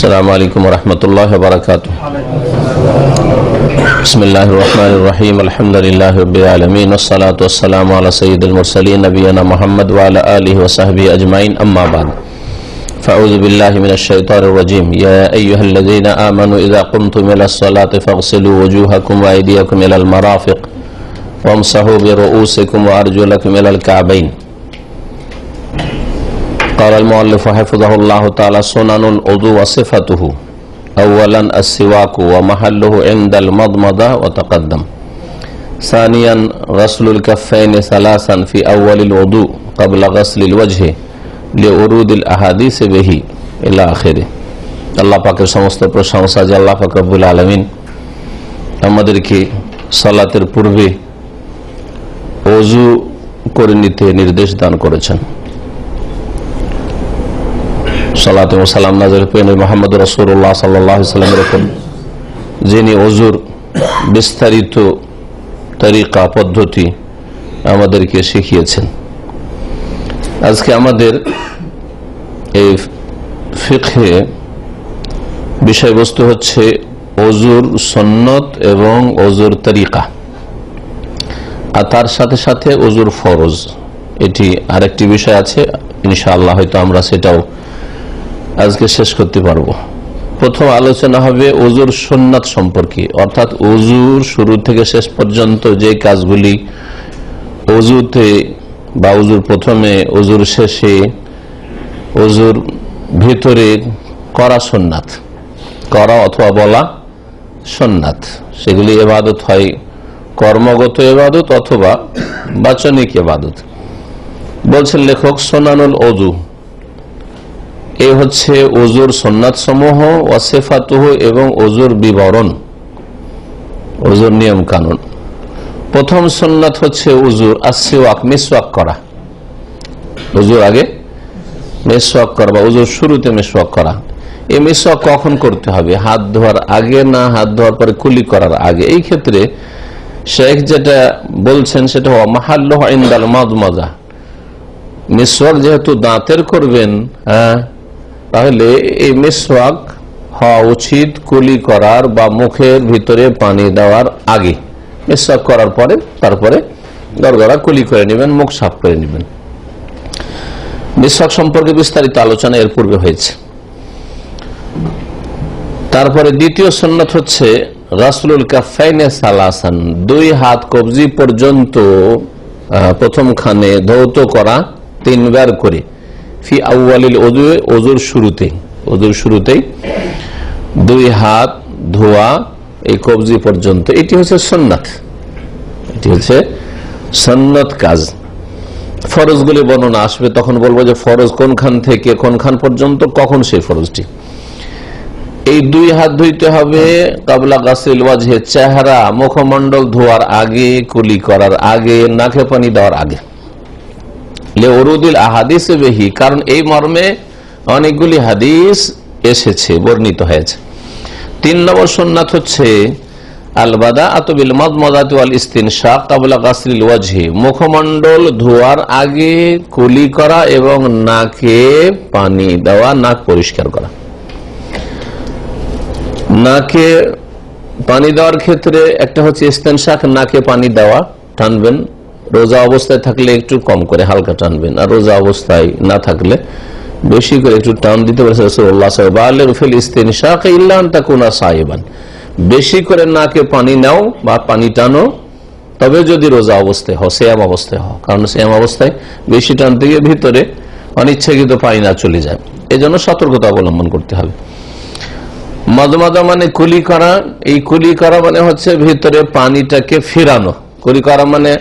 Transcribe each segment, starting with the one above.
अस्सलामु अलैकुम वरहमतुल्लाहि वबरकातुहू। बिस्मिल्लाहिर्रहमानिर्रहीम। अल्हम्दुलिल्लाहि रब्बिल आलमीन वस्सलातु वस्सलामु अला सय्यिदिल मुरसलीन नबियना मुहम्मद व अला आलिहि व सहबिहि अजमाइन। अम्मा बाद, फ़अऊज़ु बिल्लाहि मिनश शैतानिर रजीम। या अय्युहल्लज़ीना आमनू इज़ा क़ुमतुम इलस सलाति फ़ग़सिलू वुजूहकुम व अयदियकुम इलल मराफ़िक़ वम्सहू बिरुऊसिकुम व अर्जुलकुम इलल कअबैन। क़ाल अल-मुअल्लिफ़ हफ़िज़हुल्लाहु तआला सुननुल वुज़ू व सिफ़तुहु अव्वलन अस्सिवाकु व महल्लुहु इंदल मदमदा व तक़द्दम। सानियन ग़स्लुल कफ़्फ़ैनि सलासन फ़ी अव्वलिल वुज़ू क़ब्ल ग़स्लिल वजहि लिउरूदिल अहादीस बिही इला आखिरि। আল্লাহ পাকের সমস্ত প্রশংসা যে আল্লাহ পাক রব্বুল আলামিন আমাদেরকে সালাতের পূর্বে ওযু করে নিতে নির্দেশ দান করেছেন। সালাত ও সালাম নাযিল পেয়ে মুহাম্মদ রাসূলুল্লাহ সাল্লাল্লাহু আলাইহি ওয়াসাল্লামের উপর, যিনি ওযুর বিস্তারিত তরিকা পদ্ধতি আমাদেরকে শিখিয়েছেন। আজকে আমাদের এই ফিকহে বিষয়বস্তু হচ্ছে ওযুর সুন্নত এবং ওযুর তরিকা, আর তার সাথে সাথে ওযুর ফরজ। এটি আরেকটি বিষয় আছে, ইনশাআল্লাহ হয়তো আমরা সেটাও আজকে শেষ করতে পারবো। প্রথম আলোচনা হবে ওযুর সুন্নাত সম্পর্কে, অর্থাৎ ওযুর শুরু থেকে শেষ পর্যন্ত যে কাজগুলি ওযুতে বা ওযুর প্রথমে, ওযুর শেষে, ওযুর ভিতরে করা সুন্নাত, করা অথবা বলা সুন্নাত, সেগুলি ইবাদত হয়, কর্মগত ইবাদত অথবা বাচনিক ইবাদত। বলছেন লেখক সুনানুল ওযু, এই হচ্ছে ওযুর সুন্নাত সমূহ, ওয়াসিফাতুহু এবং ওযুর বিবরণ, ওযুর নিয়ম কানুন। প্রথম সুন্নাত হচ্ছে ওযুর আসওয়াক, মিসওয়াক করা। ওযুর আগে মিসওয়াক করা বা ওযুর শুরুতে মিসওয়াক করা। এই মিসওয়াক কখন করতে হবে? হাত ধোয়ার আগে না হাত ধোয়ার পরে কুলি করার আগে? এই ক্ষেত্রে শেখ যেটা বলছেন সেটা হওয়া মাহাল্লুহু ইনদাল মাদমাজা। মিসওয়াক যেহেতু দাঁতের করবেন, তাহলে এই মিসওয়াক হওয়া উচিত কুলি করার বা মুখের ভিতরে পানি দেওয়ার আগে। মিসওয়াক করার পরে তারপরে গড়গড়া কুলি করে নেবেন, মুখ সাফ করে নেবেন। মিসওয়াক সম্পর্কে বিস্তারিত আলোচনা এর পূর্বে হয়েছে। তারপরে দ্বিতীয় সুন্নাত হচ্ছে গাসলুল কাফাইনে সালাসান, দুই হাত কবজি পর্যন্ত প্রথম খানে ধৌত করা 3 বার করে। ফি আউয়ালিল ওযু, ওযুর শুরুতেই, ওযুর শুরুতেই দুই হাত ধোয়া এই কবজি পর্যন্ত। এটি হচ্ছে সুন্নাত, এটি হচ্ছে সুন্নাত কাজ। ফরজগুলি বর্ণনা আসবে, তখন বলবো যে ফরজ কোনখান থেকে কোনখান পর্যন্ত, কখন সেই ফরজটি। এই দুই হাত ধুইতে হবে কাবলা গাসিল ওয়াজহে, চেহারা মুখমণ্ডল ধোয়ার আগে, কুলি করার আগে, নাকে পানি দেওয়ার আগে। লিউরুদিল আহাদিস বিহি, কারণ এই মর্মে অনেকগুলি হাদিস এসেছে, বর্ণিত হয়েছে। 3 নম্বর সুন্নাত হচ্ছে আল বাদাআতু বিল মাদমাদাতি ওয়াল ইসতিনশাক ক্বাবলা গাসলিল ওয়াজহি, মুখমণ্ডল ধোয়ার আগে কুলি করা এবং নাকে পানি দেওয়া, নাক পরিষ্কার করা। নাকে পানি দেওয়ার ক্ষেত্রে একটা হচ্ছে ইস্তেনশাক, নাকে পানি দেওয়া, টানবেন। রোজা অবস্থায় থাকলে একটু কম করে হালকা টানবেন, আর রোজা অবস্থায় না থাকলে বেশি করে একটু টান দিতে পারে রাসূলুল্লাহ সাল্লাল্লাহু আলাইহি ওয়াসাল্লাম। ইস্তিনশাক ইল্লা আন তাকুনা সাইবান, বেশি করে নাকে পানি নাও বা পানি টানো, তবে যদি রোজা অবস্থায় হও, সিয়াম অবস্থায় হও, কারণ সিয়াম অবস্থায় বেশি টানতে গিয়ে ভিতরে অনিচ্ছাকৃত পানি না চলে যায়, এজন্য সতর্কতা অবলম্বন করতে হবে। মাদমাদা মানে কুলি করা, এই কুলি করা মানে হচ্ছে ভিতরে পানিটাকে ফিরানো। কুলি করা মানে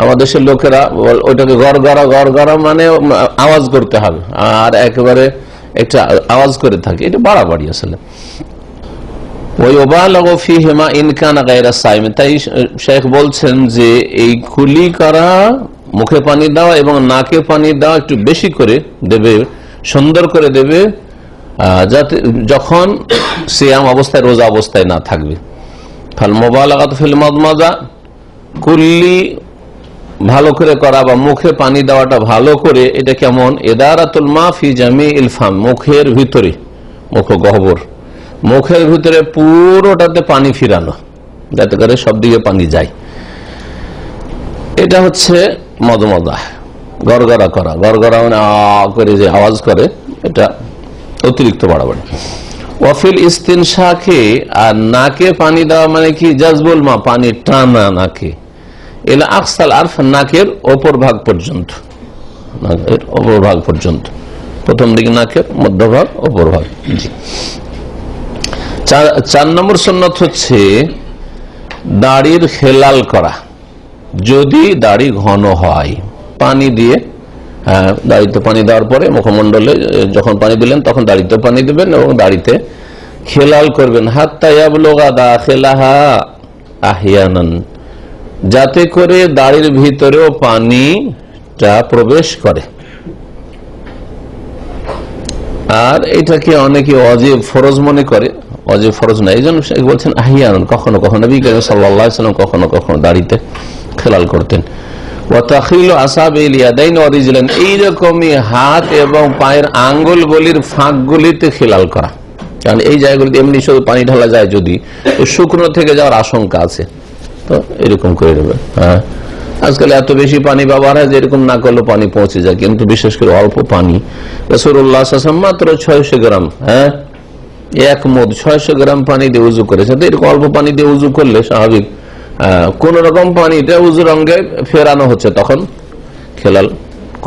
আমাদের দেশের লোকেরা ওইটাকে গড়গড়া, গড়গড়া মানে আওয়াজ করতে হবে, আর একেবারে একটা আওয়াজ করে থাকে, এটা বাড়াবাড়ি আসলে। তাই শেখ বলছেন যে এই কুলি করা, মুখে পানি দেওয়া এবং নাকে পানি দেওয়া একটু বেশি করে দেবে, সুন্দর করে দেবে, যাতে যখন সিয়াম অবস্থায়, রোজা অবস্থায় না থাকবে। ফাল মুবালাগাতু ফিল মাদমাদা, কুল্লি ভালো করে করা বা মুখে পানি দেওয়াটা ভালো করে, এটা কেমন? ইদারাতুল মা ফি জামিইল ফাম, মুখের ভিতরে মুখ গহ্বর, মুখের ভিতরে পুরোটাতে পানি ফিরানো যাতে করে সব দিকে পানি যায়। এটা হচ্ছে মদমদা, গড়গড়া করা। গড়গড়া মানে করে যে আওয়াজ করে, এটা অতিরিক্ত বাড়াবাড়ি। ওয়াফিল ইস্তিনশাকে, আর নাকে পানি দেওয়া মানে কি জাজবুল মা, পানি টানা নাকে, এলা আকসাল আরফ, নাকের অপর ভাগ পর্যন্ত, নাকের অপর ভাগ পর্যন্ত, প্রথম দিকে নাকের মধ্যভাগ অপর ভাগ। জি। 4 নম্বর সুন্নাত হচ্ছে দাড়ির খেলাল করা। যদি দাড়ি ঘন হয়, পানি দিয়ে, দাড়িতে পানি দেওয়ার পরে মুখমণ্ডলে যখন পানি দিলেন তখন দাড়িতে পানি দিবেন এবং দাড়িতে খেলাল করবেন। হাত্তা ইয়াবলুগা দাখিলাহা আহইয়ানান, যাতে করে দাড়ির ভিতরেও পানিটা প্রবেশ করে। আর এটাকে অনেকে অজীব ফরজ মনে করে, অজীব ফরজ না, এই জন্য বলছেন আহইয়ানান, কখনো কখনো। নবী করিম সাল্লাল্লাহু আলাইহি ওয়াসাল্লাম কখনো কখনো দাড়িতে খেলাল করতেন। এইরকমই হাত এবং পায়ের আঙ্গুলগুলির ফাঁকগুলিতে খেলাল করা, কারণ এই জায়গাগুলিতে এমনি শুধু পানি ঢালা যায়, যদি শুকনো থেকে যাওয়ার আশঙ্কা আছে তো এরকম করে দেবে। হ্যাঁ, আজকাল এত বেশি পানি ব্যবহার হয় যে এরকম না করলে পানি পৌঁছে যায়, কিন্তু বিশেষ করে অল্প পানি। রাসূলুল্লাহ সাল্লাল্লাহু আলাইহি ওয়াসাল্লাম মাত্র 600 গ্রাম, হ্যাঁ, এক মদ 600 গ্রাম পানি দিয়ে উজু করেছে। তো এরকম অল্প পানি দিয়ে উজু করলে স্বাভাবিক কোন রকম পানিতে উজুর অঙ্গে ফেরানো হচ্ছে, তখন খেলাল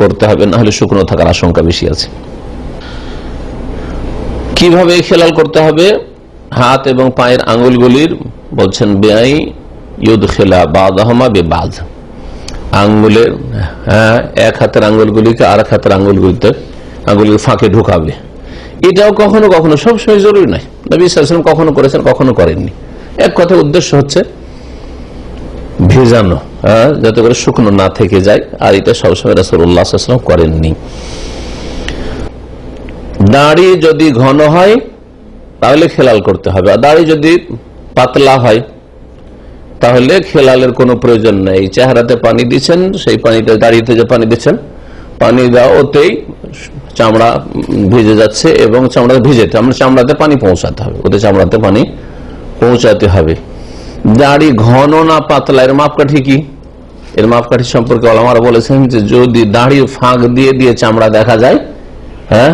করতে হবে, না হলে শুকনো থাকার আশঙ্কা বেশি আছে। কিভাবে খেলাল করতে হবে? হাত এবং পায়ের আঙ্গুলগুলির বলছেন বেআই ইউদ খেলা বাদাহমা বেবাদ, আঙ্গুলের এক হাতের আঙ্গুলগুলিকে আর এক হাতের আঙ্গুলের ফাঁকে ঢুকাবে। এটাও কখনো কখনো, সবসময় জরুরি নয়। নবী সাল্লাল্লাহু আলাইহি ওয়াসাল্লাম কখনো করেছেন, কখনো করেননি। এক কথা উদ্দেশ্য হচ্ছে ভেজানো, যাতে করে শুকনো না থেকে যায়, আর এটা সবসময় রাসূলুল্লাহ সাল্লাল্লাহু আলাইহি ওয়াসাল্লাম করেননি। দাড়ি যদি ঘন হয় তাহলে খেলাল করতে হবে, আর দাড়ি যদি পাতলা হয় তাহলে খেলালের কোনো প্রয়োজন নেই। চেহারাতে পানি দিচ্ছেন, সেই পানিতে দাড়িতে যে পানি দিচ্ছেন, পানি দেওয়া ওতেই চামড়া ভিজে যাচ্ছে এবং চামড়া ভিজেতে আমরা চামড়াতে পানি পৌঁছাতে হবে, ওতে চামড়াতে পানি পৌঁছাতে হবে। দাড়ি ঘন না পাতলা, এর মাপকাঠি কি? এর মাপকাঠি সম্পর্কে ওলামারা বলেছেন যে যদি দাড়ির ফাঁক দিয়ে দিয়ে চামড়া দেখা যায়, হ্যাঁ,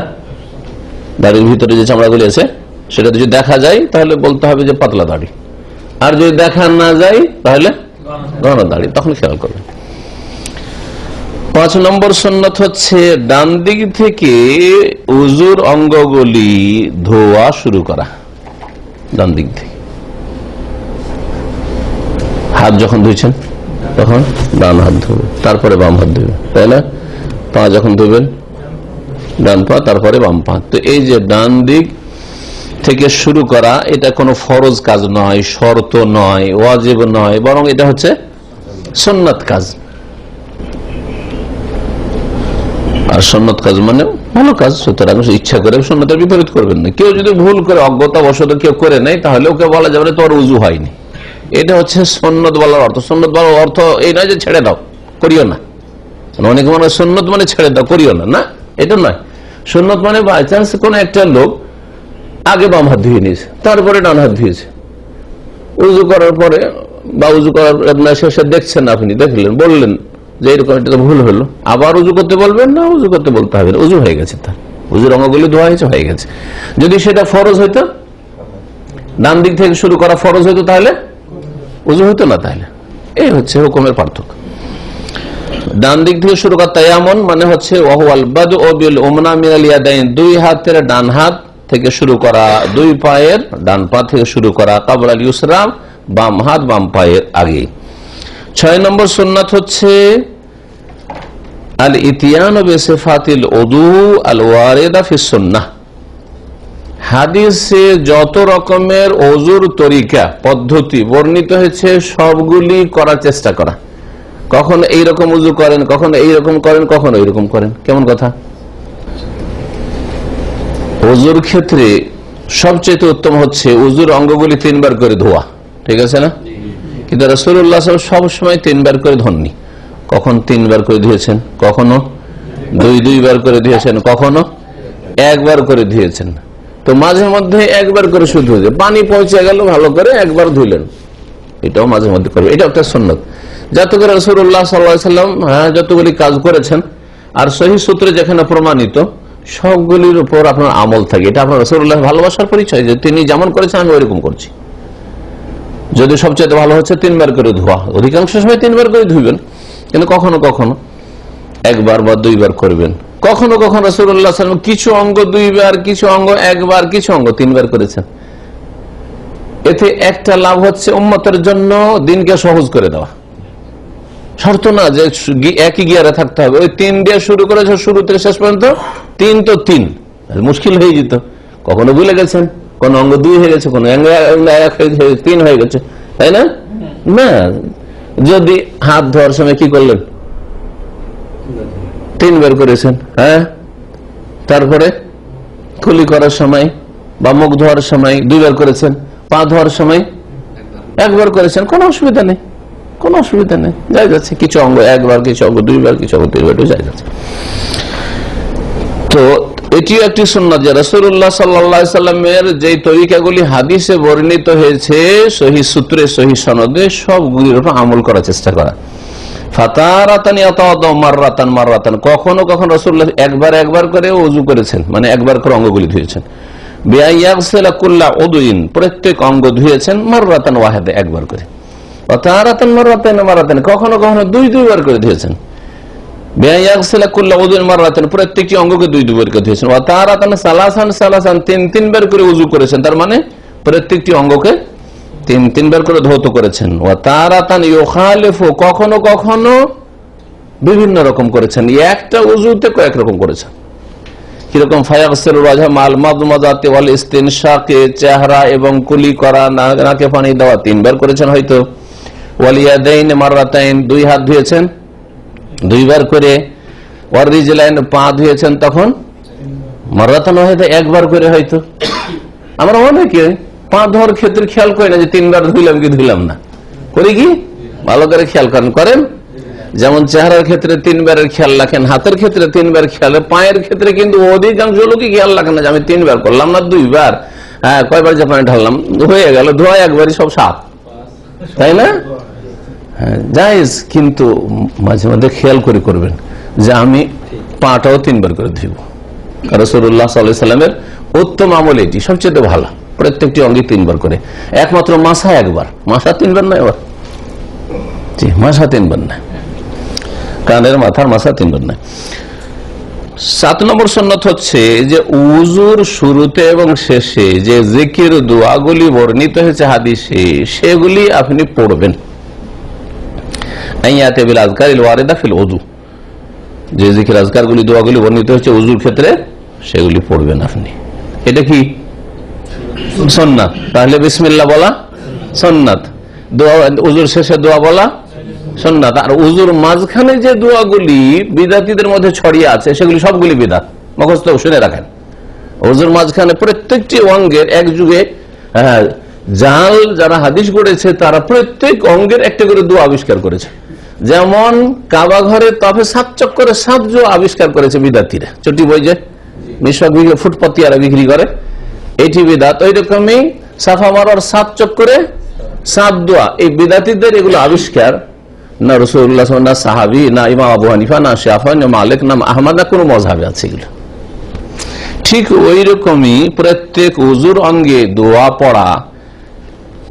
দাড়ির ভিতরে যে চামড়াগুলি আছে সেটা যদি দেখা যায় তাহলে বলতে হবে যে পাতলা দাড়ি, আর যদি দেখা না যায় তাহলে ঘন দাড়ি, তখন খেয়াল করবে। 5 নম্বর সুন্নাত হচ্ছে ডান দিক থেকে উজুর অঙ্গগুলি ধোয়া শুরু করা। ডান দিক থেকে হাত যখন ধুইছেন তখন ডান হাত ধুবে, তারপরে বাম হাত ধুবে, তাই না? পা যখন ধুবেন ডান পা, তারপরে বাম পা। তো এই যে ডান দিক থেকে শুরু করা, এটা কোনো ফরজ কাজ নয়, শর্ত নয়, ওয়াজিব নয়, বরং এটা হচ্ছে সুন্নাত কাজ। আর সুন্নাত কাজ মানে ভালো কাজ, সুতরাং ইচ্ছা করে সুন্নাতের বিপরীত করবেন না। কেউ যদি ভুল করে অজ্ঞতাবশত কেউ করে নেয় তাহলে ওকে বলা যাবে তোর উজু হয়নি। এটা হচ্ছে সুন্নত বলার অর্থ। সুন্নত বলার অর্থ এই নয় যে ছেড়ে দাও, করিও না। অনেক মানুষ সুন্নত মানে ছেড়ে দাও, করিও না, না, এটা নয়। সুন্নত মানে বাই চান্স কোন একটা লোক আগে বাম হাত ধুয়ে নিয়েছে, তারপরে ডান হাত ধুয়েছে, উজু করার পরে বা উজু করার শেষে দেখছেন, আপনি দেখলেন, বললেন যে এরকম এটা তো ভুল হলো, আবার উজু করতে বলবেন না? উজু করতে বলতে হবে না, উজু হয়ে গেছে, তার উজুর অঙ্গগুলি ধোয়া হয়েছে, হয়ে গেছে। যদি সেটা ফরজ হইতো, ডান দিক থেকে শুরু করা ফরজ হইতো, তাহলে উজু হইতো না। তাহলে এই হচ্ছে হুকুমের পার্থক্য। ডান দিক থেকে শুরু করা তায়াম্মুম মানে হচ্ছে ওয়াহুয়াল বাদউ বিল উমনা মিনাল ইয়াদাইন, দুই হাতের ডান হাত থেকে শুরু করা, দুই পায়ের ডান পা থেকে শুরু করা, কাবলাল ইউসরা, বাম হাত বাম পায়ের আগে। 6 নম্বর সুন্নাত হচ্ছে আল ইতিয়ানু বিসিফাতিল উযু আল ওয়ারিদা ফিস সুন্নাহ, হাদিসে যত রকমের ওযুর তরিকা পদ্ধতি বর্ণিত হয়েছে সবগুলি করার চেষ্টা করা। কখন এইরকম উযু করেন, কখন এইরকম করেন, কখন এইরকম করেন, কেমন কথা? ওযুর ক্ষেত্রে সবচেয়ে উত্তম হচ্ছে উযুর অঙ্গগুলি 3 বার করে ধোয়া, ঠিক আছে না? কিন্তু রাসূলুল্লাহ সাল্লাল্লাহু আলাইহি ওয়াসাল্লাম সবসময় 3 বার করে ধননি। কখন 3 বার করে ধুয়েছেন, কখনো 2 বার করে ধুয়েছেন, কখনো 1 বার করে ধুয়েছেন। তো মাঝে মধ্যে একবার করে শুধু পানি পৌঁছে গেল ভালো করে একবার ধুইলেন, এটাও মাঝে মধ্যে করবে, এটা একটা সুন্নত। যাতে করে রাসূলুল্লাহ সাল্লাল্লাহু আলাইহি ওয়াসাল্লাম যতগুলি কাজ করেছেন আর সহিহ সূত্রে যেখানে প্রমাণিত সবগুলির উপর আপনার আমল থাকে। এটা আপনার রাসূলুল্লাহ ভালোবাসার পরিচয় যে তিনি যেমন করেছেন আমি ওইরকম করছি। যদি সবচেয়ে ভালো হচ্ছে 3 বার করে ধোয়া, অধিকাংশ সময় 3 বার করে ধুইবেন, কিন্তু কখনো কখনো 1 বার বা 2 বার করবেন। কখনো কখনো রাসূলুল্লাহ সাল্লাল্লাহু আলাইহি ওয়াসাল্লাম কিছু অঙ্গ 2 বার, কিছু অঙ্গ 1 বার, কিছু অঙ্গ 3 বার করেছেন। এতে একটা লাভ হচ্ছে উম্মতের জন্য দিনকে সহজ করে দেওয়া। শর্ত না যে একই গিয়ারে থাকতে হবে, ওই 3 দিয়ে শুরু করেছে শুরু থেকে শেষ পর্যন্ত 3 তো 3, মুশকিল হয়ে যেত। কখনো ভুলে গেছেন, কোন অঙ্গ 2 হয়ে গেছে, কোন অঙ্গ 3 হয়ে গেছে, তাই না? না, যদি হাত ধোয়ার সময় কি করলেন, 3 বার করেছেন, হ্যাঁ, তারপরে কুলি করার সময় বা মুখ ধোয়ার সময় 2 বার করেছেন, পা ধোয়ার সময় 1 বার করেছেন, কোনো অসুবিধা নেই, কোনো অসুবিধা নেই, যাই যাচ্ছে। কিছু অঙ্গ 1 বার, কিছু অঙ্গ 2 বার, কিছু অঙ্গ 3 বার, যাই যাচ্ছে। তো এটিও একটি সুন্নাত যে রাসূলুল্লাহ সাল্লাল্লাহু আলাইহি সাল্লামের যে তরিকাগুলি হাদিসে বর্ণিত হয়েছে সহিহ সূত্রে সহিহ সনদে সবগুলির উপর আমল করার চেষ্টা করা। ফাতারাতান ইয়াতাওয়াদা মাররাতান মাররাতান, কখনো কখনো রাসূলুল্লাহ একবার করে ওযু করেছেন, মানে একবার করে অঙ্গগুলি ধুয়েছেন। বিআইয়াগসিলা কুল্লা উযুইন, প্রত্যেক অঙ্গ ধুয়েছেন, মাররাতান ওয়াহিদা, একবার করে। ফাতারাতান মাররাতান মাররাতান, কখনো কখনো 2 বার করে ধুয়েছেন। প্রত্যেকটি অঙ্গকে 2 বার করে ধুয়েছেন। ওয়াতারাতান সালাসান সালাসান, 3 বার করে ওযু করেছেন, তার মানে প্রত্যেকটি অঙ্গকে 3 বার করে ধৌত করেছেন। ওয়াতারাতান ইউখালিফু, কখনো কখনো বিভিন্ন রকম করেছেন, একটা ওযুতে কয়েক রকম করেছেন। কিরকম? ফায়াগসিলুল ওয়াজহা মাল মাদমাদাতি ওয়াল ইসতিনশাকে, চেহারা এবং কুলি করা, নাকে পানি দেওয়া 3 বার করেছেন হয়তো। ওয়াল ইয়াদাইন মাররাতাইন, 2 হাত ধুয়েছেন 2 বার করে। ওয়ার রিজলাইন, পা ধুয়েছেন তখন মাররাতান ওয়াহিদা, 1 বার করে হয়তো। আমরা অনেকে পা ধোয়ার ক্ষেত্রে খেয়াল করি না যে 3 বার ধুইলাম কি ধুইলাম না, করি কি? ভালো করে খেয়াল করেন। যেমন চেহারার ক্ষেত্রে 3 বারের খেয়াল রাখেন, হাতের ক্ষেত্রে 3 বার খেয়াল, পায়ের ক্ষেত্রে কিন্তু অধিকাংশ লোকই খেয়াল রাখেন না যে আমি 3 বার করলাম না 2 বার, হ্যাঁ, কয়বার যে পানি ঢাললাম, হয়ে গেল ধোয়া একবারই সব সাফ, তাই না? হ্যাঁ, জায়েজ, কিন্তু মাঝে মধ্যে খেয়াল করে করবেন যে আমি পাটাও 3 বার করে ধুইব। রাসূলুল্লাহ সাল্লাল্লাহু আলাইহি সাল্লামের উত্তম আমল এটি, সবচেয়ে ভালো, প্রত্যেকটি অঙ্গে 3 বার করে। একমাত্র মাথা 1 বার, মাথা 3 বার না, এবার জি, মাথা 3 বার না, কানের মাথার মাথা 3 বার না। 7 নম্বর সুন্নাত হচ্ছে যে উযুর শুরুতে এবং শেষে যে জিকির দোয়াগুলি বর্ণিত হয়েছে হাদিসে সেগুলি আপনি পড়বেন। আইয়াতে বিল আযকারিল ওয়ারিদা ফিল উযু, যে জিকির আযকারগুলি দোয়াগুলি বর্ণিত হয়েছে উযুর ক্ষেত্রে সেগুলি পড়বেন আপনি। এটা কি সুন্নাত? তাহলে বিসমিল্লাহ বলা সুন্নাত, দোয়া উযুর শেষে দোয়া বলা সুন্নাত। আর উযুর মাঝখানে যে দোয়াগুলি বিদআতীদের মধ্যে ছড়িয়ে আছে সেগুলি সবগুলি বিদআত, মুখস্থ শুনে রাখেন। উযুর মাঝখানে প্রত্যেকটি অঙ্গের এক যুগে জাল যারা হাদিস গড়েছে তারা প্রত্যেক অঙ্গের একটা করে দোয়া আবিষ্কার করেছে। যেমন কাবা ঘরে তফে 7 চক্করে 7 দোয়া আবিষ্কার করেছে বিদআতীরা, চটি বই যে মিশক ফুটপাতিয়ারা বিক্রি করে, এটি বিদআত। ওই রকমই সাফা মারওয়ার 7 চক্করে 7 দোয়া, এই বিদআতীদের এগুলো আবিষ্কার না রাসূলুল্লাহ না সাহাবী, না ইমাম আবু হানিফা, না শাফিঈ, না মালিক, না আহমদ, না কোনো মাযহাবে আছে এগুলো। ঠিক ওই রকমই প্রত্যেক উযুর অঙ্গে দোয়া পড়া,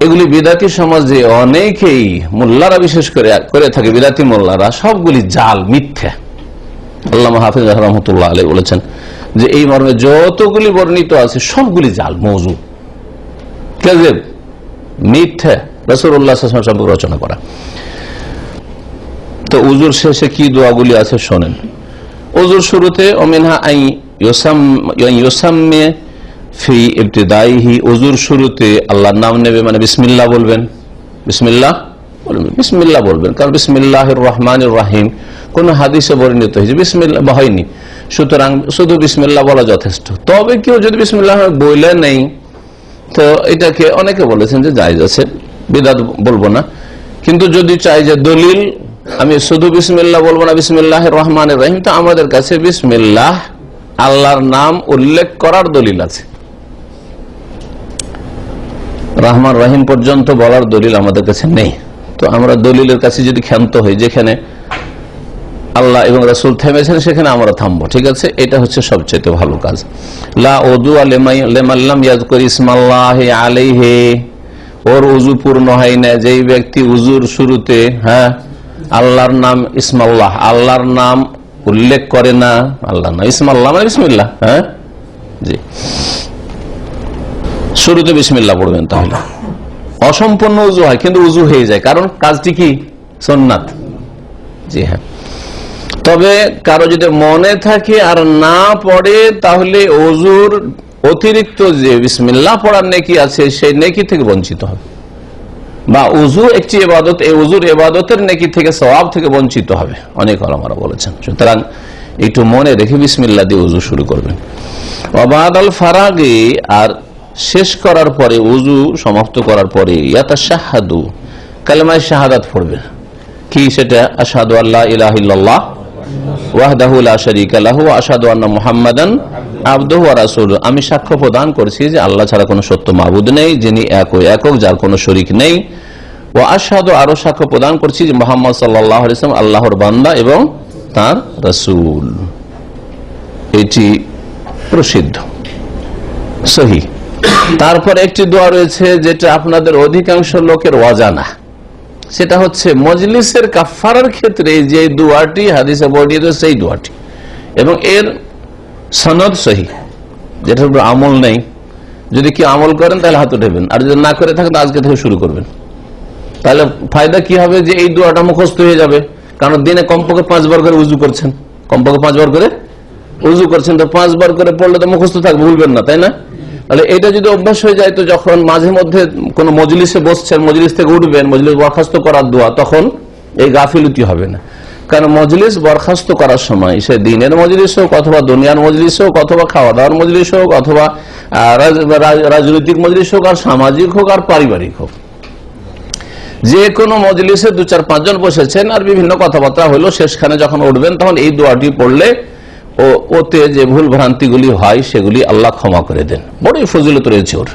এগুলি বিদআতী সমাজে অনেকেই মোল্লারা বিশেষ করে থাকে, বিদআতী মোল্লারা, সবগুলি জাল, মিথ্যা। আল্লামা হাফিজ রাহমাতুল্লাহ আলাইহি বলেছেন যে এই মর্মে যতগুলি বর্ণিত আছে সবগুলি জাল, মওযু, কাযিব, মিথ্যা, রাসূলুল্লাহ সাল্লাল্লাহু আলাইহি ওয়াসাল্লাম সম্পর্কে রচনা করা। তো উযুর শেষে কি দোয়াগুলি আছে শোনেন। উযুর শুরুতে ওমিনহা আই ইউসাম্মি ফি ইবতিদাইহি, উযুর শুরুতে আল্লাহর নাম নেবে, মানে বিসমিল্লাহ বলবেন, বিসমিল্লাহ বলবেন, বিসমিল্লাহ বলবেন, কারণ বিসমিল্লাহির রহমানির রহিম কোন হাদিসে বর্ণিত হয়েছে, বিসমিল্লাহ হয়নি, সুতরাং শুধু বিসমিল্লাহ বলা যথেষ্ট। তবে কেউ যদি বিসমিল্লাহ বলে নেই তো এটাকে অনেকে বলেছেন যে জায়েজ আছে, বিদআত বলবো না। কিন্তু যদি চাই যে দলিল আমি শুধু বিসমিল্লাহ বলবো না, বিসমিল্লাহির রহমানির রহিম, তো আমাদের কাছে বিসমিল্লাহ আল্লাহর নাম উল্লেখ করার দলিল আছে। রহমান রহিম পর্যন্ত বলার দলিল আমাদের কাছে নেই। তো আমরা দলিলের কাছে যদি ক্ষান্ত হই, যেখানে আল্লাহ এবং রাসূল থেমেছেন সেখানে আমরা থামবো, ঠিক আছে? এটা হচ্ছে সবচেয়ে ভালো কাজ। লা উযু লিমান লাম ইয়াযকুর ইসমাল্লাহি আলাইহি, ওর উযু পূর্ণ হয় না যেই ব্যক্তি উযুর শুরুতে আল্লাহর নাম ইসমাল্লাহ, আল্লাহর নাম উল্লেখ করে না। আল্লাহর নাম ইসমাল্লাহ মানে বিসমিল্লাহ, জি, শুরুতে বিসমিল্লাহ পড়বেন, তাহলে অসম্পূর্ণ উযু হয়, কিন্তু উযু হয়ে যায়, কারণ কাজটি কি সুন্নাত। জি হ্যাঁ, তবে কারো যদি মনে থাকে আর না পড়ে, তাহলে ওযুর অতিরিক্ত যে বিসমিল্লাহ পড়ার নেকি আছে সেই নেকি থেকে বঞ্চিত হবে, বা ওযু একটি ইবাদত, এই ওযুর ইবাদতের নেকি থেকে, সওয়াব থেকে বঞ্চিত হবে, অনেক ওলামারা বলেছেন। সুতরাং একটু মনে রেখে বিসমিল্লাহ দিয়ে ওযু শুরু করবেন। ওয়া বাদাল ফারাগি, আর শেষ করার পরে, ওযু সমাপ্ত করার পরে ইয়াতাশাহাদু, কালেমায়ে শাহাদাত পড়বেন। কি সেটা? আশহাদু আল্লা ইলাহা ইল্লাল্লাহ ওয়াহদাহু লা শারীকা লাহু ওয়া আশহাদু আন্না মুহাম্মাদান আবদুহু ওয়া রাসূলুহু, আমি সাক্ষ্য প্রদান করছি যে আল্লাহ ছাড়া কোনো সত্য মাবুদ নেই, যিনি এক ও একক, যার কোনো শরীক নেই। ওয়া আশহাদু, আরো সাক্ষ্য প্রদান করছি যে মুহাম্মদ সাল্লাল্লাহু আলাইহি ওয়াসাল্লাম আল্লাহর বান্দা এবং তার রাসূল। এটি প্রসিদ্ধ, সহিহ। তারপর একটি দোয়া রয়েছে যেটা আপনাদের অধিকাংশ লোকের অজানা, সেটা হচ্ছে মজলিসের কাফারার ক্ষেত্রে যে দোয়াটি হাদিসে বর্ণিত, সেই দোয়াটি, এবং এর সনদ সহিহ, যেটার উপর আমল নেই। যদি কি আমল করেন তাহলে হাত উঠাবেন, আর যদি না করে থাকেন আজকে থেকে শুরু করবেন। তাহলে ফায়দা কি হবে? যে এই দোয়াটা মুখস্থ হয়ে যাবে, কারণ দিনে কমপক্ষে 5 বার করে উযু করছেন, কমপক্ষে 5 বার করে উযু করছেন, তো 5 বার করে পড়লে তো মুখস্থ থাকবে, ভুলবেন না, তাই না? তাহলে এটা যদি অভ্যাস হয়ে যায়, তো যখন মাঝে মধ্যে কোনো মজলিসে বসছেন, মজলিস থেকে উঠবেন, মজলিস বরখাস্ত করার দোয়া, তখন এই গাফিলতি হবে না। কারণ মজলিস বরখাস্ত করার সময়, সে দিনের মজলিস হোক অথবা দুনিয়ার মজলিস হোক অথবা খাওয়া দাওয়ার মজলিস হোক অথবা রাজনৈতিক মজলিস হোক আর সামাজিক হোক আর পারিবারিক হোক, যে কোনো মজলিসে 2-4-5 জন বসেছেন আর বিভিন্ন কথাবার্তা হলো, শেষখানে যখন উঠবেন তখন এই দোয়াটি পড়লে ওতে যে ভুল ভ্রান্তিগুলি হয় সেগুলি আল্লাহ ক্ষমা করে দেন। বড়ই ফজিলত রয়েছে ওর,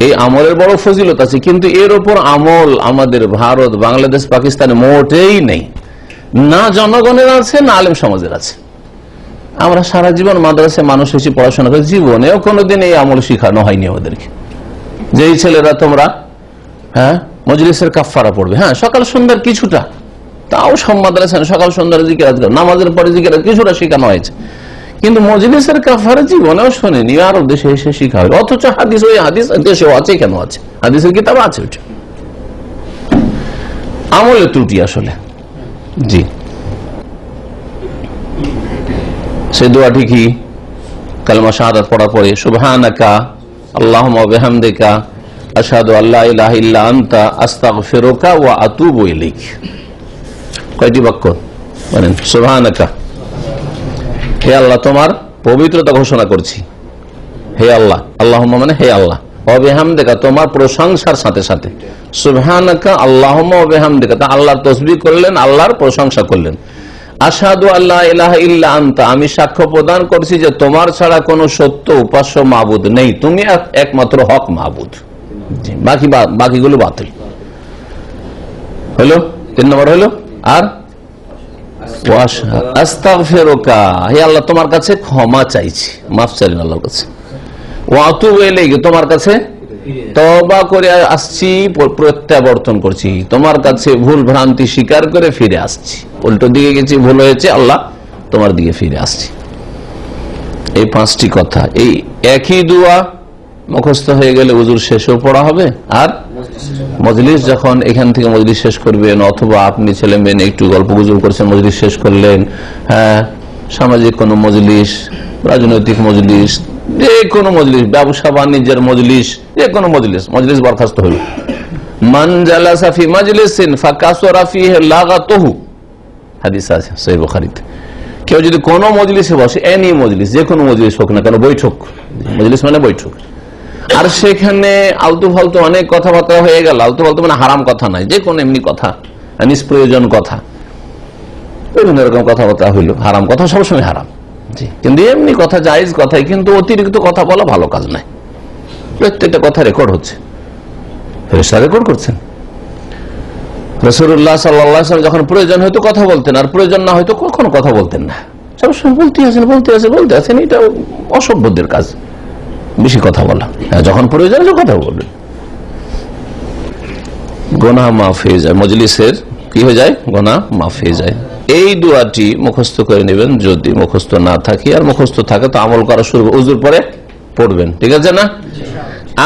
এই আমলের বড় ফজিলত আছে, কিন্তু এর ওপর আমল আমাদের ভারত, বাংলাদেশ, পাকিস্তানে মোটেই নেই, না জনগণের আছে না আলেম সমাজের আছে। আমরা সারা জীবন মাদ্রাসায় মানুষ এসে পড়াশোনা করে, জীবনেও কোনোদিন এই আমল শিখানো হয়নি আমাদেরকে, যে এই ছেলেরা তোমরা মজলিসের কাফারা পড়বে, সকাল সন্ধ্যার কিছুটা, তাও সব মাদ্রাসায় সকাল সন্ধ্যার জিকিরাত, নামাজের পরে জিকিরাত কিছুটা শেখানো হয়েছে, কিন্তু মজলিসের কাফারা জীবনেও শোনেনি, আরো দেশে এসে শিখা হবে। অথচ হাদিস, ওই হাদিস দেশেও আছে, কেন আছে? হাদিসের কিতাব আছে, ওইটা আমলের ত্রুটি আসলে। জি, সেই দোয়াটি কি? কালেমা শাহাদাত পড়ার পরে সুবহানাকা আল্লাহুম্মা ওয়া বিহামদিকা আশহাদু আল্লা ইলাহা ইল্লা আনতা আস্তাগফিরুকা ওয়া আতুবু ইলাইক। কয়টি বাক্য বলেন? সুবহানাকা, হে আল্লাহ তোমার পবিত্রতা ঘোষণা করছি, হে আল্লাহ, আল্লাহুম্মা মানে হে আল্লাহ, ওয়া বিহামদিকা তোমার প্রশংসার সাথে সাথে, সুবহানাকা আল্লাহুম্মা ওয়া বিহামদিকা, তা আল্লাহর তাসবিহ করলেন, আল্লাহর প্রশংসা করলেন। আশহাদু আল্লা ইলাহা ইল্লা আনতা, আমি সাক্ষ্য প্রদান করছি যে তোমার ছাড়া কোনো সত্য উপাস্য মাবুদ নেই, তুমি একমাত্র হক মাবুদ, বাকিগুলো বাতিল হলো। 3 নম্বর হলো। আর আস্তাগফিরুকা, হে আল্লাহ তোমার কাছে ক্ষমা চাইছি, মাফ চাইলেন আল্লাহর কাছে। ওয়া আতুবু ইলাইকা, তোমার কাছে তওবা করে আসছি, প্রত্যাবর্তন করছি, তোমার কাছে ভুল ভ্রান্তি স্বীকার করে ফিরে আসছি, উল্টো দিকে গেছি, ভুল হয়েছে, আল্লাহ তোমার দিকে ফিরে আসছি। এই 5টি কথা, এই একই দোয়া মুখস্থ হয়ে গেলে উজুর শেষও পড়া হবে, আর মজলিস যখন এখান থেকে মজলিস শেষ করবেন, অথবা আপনি ছেলে মেয়ে একটু গল্প গুজব করছেন, মজলিস শেষ করলেন, সামাজিক কোনো মজলিস, রাজনৈতিক মজলিস, যে কোনো মজলিস, ব্যবসা বাণিজ্যের মজলিস, যে কোনো মজলিস বরখাস্ত হইল। মান জালাসা ফি মাজলিসিন ফাকাসরা ফিহি লাগাতুহু, হাদিস আছে সহিহ বুখারীতে। কেউ যদি কোনো মজলিসে বসে, এনি মজলিস, যে কোনো মজলিস হোক না কেন, বৈঠক, মজলিস মানে বৈঠক, আর সেখানে আলতু ফালতু অনেক কথাবার্তা হয়ে গেল, আলতু ফালতু মানে হারাম কথা নাই, যে কোনো এমনি কথা, নিষ্প্রয়োজন কথা, বিভিন্ন রকম কথাবার্তা হইল, হারাম কথা সবসময় হারাম, জি, কিন্তু এমনি কথা জায়েজ কথাই, কিন্তু অতিরিক্ত কথা বলা ভালো কাজ নাই। প্রত্যেকটা কথা রেকর্ড হচ্ছে, ফেরেশতা রেকর্ড করছেন। রাসূলুল্লাহ সাল্লাল্লাহু আলাইহি ওয়াসাল্লাম যখন প্রয়োজন হয়তো কথা বলতেন, আর প্রয়োজন না হয়তো কখনো কথা বলতেন না, সবসময় বলতে আছেন। এটা অসভ্যদের কাজ, বেশি কথা বলা। যখন প্রয়োজন কথা বলবেন। গুনাহ মাফ হয়ে যায়, মজলিসের কি হয়ে যায়, গুনাহ মাফ হয়ে যায়। এই দোয়াটি মুখস্থ করে নেবেন, যদি মুখস্থ না থাকে, আর মুখস্থ থাকে তো আমল করা শুরু ওযুর পরে পড়বেন, ঠিক আছে না?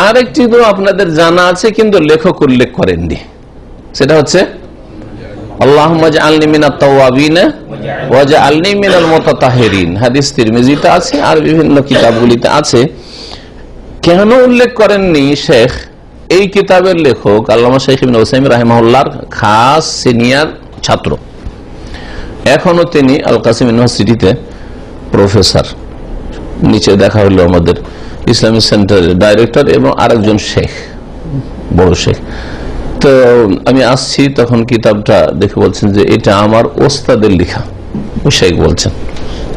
আর একটি দোয়া আপনাদের জানা আছে কিন্তু লেখক উল্লেখ করেননি, সেটা হচ্ছে আল্লাহুম্মা জাআলনি মিনাত তাওয়াবিন ওয়া জাআলনি মিনাল মুতাতাহহিরিন। হাদিস তিরমিজিতে আছে আর বিভিন্ন কিতাবগুলিতে আছে। কেন উল্লেখ করেননি শেখ? এই কিতাবের লেখক আল্লামা শেখ ইবনে উসাইমিন রাহিমাহুল্লাহর খাস সিনিয়র ছাত্র, এখনো তিনি আল কাসিম ইউনিভার্সিটিতে প্রফেসর। নিচে দেখা হলো আমাদের ইসলামিক সেন্টারের ডাইরেক্টর এবং আরেকজন শেখ, বড় শেখ। তো আমি আসছি, তখন কিতাবটা দেখে বলছেন যে এটা আমার ওস্তাদের লেখা। ওই শেখ বলছেন,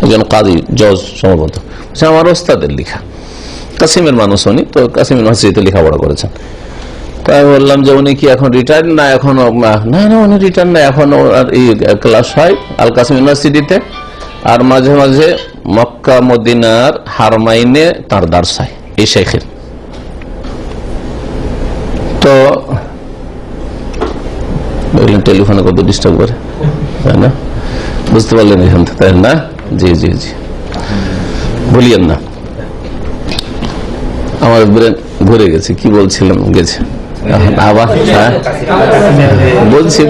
একজন কাজী জজ সম্ভবত, আমার ওস্তাদের লেখা। কাসিমের মানুষ উনি, তো কাসিম ইউনিভার্সিটিতে লেখাপড়া করেছেন। তো আমি বললাম যে উনি কি এখন রিটায়ার্ড না এখনো? না উনি রিটায়ার্ড না, এখন ক্লাস হয় আল কাসিম ইউনিভার্সিটিতে, আর মাঝে মাঝে মক্কা মদিনার হারমাইনে তার দার্স হয় এই শেখের। তো টেলিফোনে কত ডিস্টার্ব করে, তাই না? বুঝতে পারলেন এখান থেকে, তাই না? জি জি জি, বলিয়েন না, আমার ব্রেন ঘুরে গেছে, কি বলছিলাম গেছে আবার। হ্যাঁ বলছি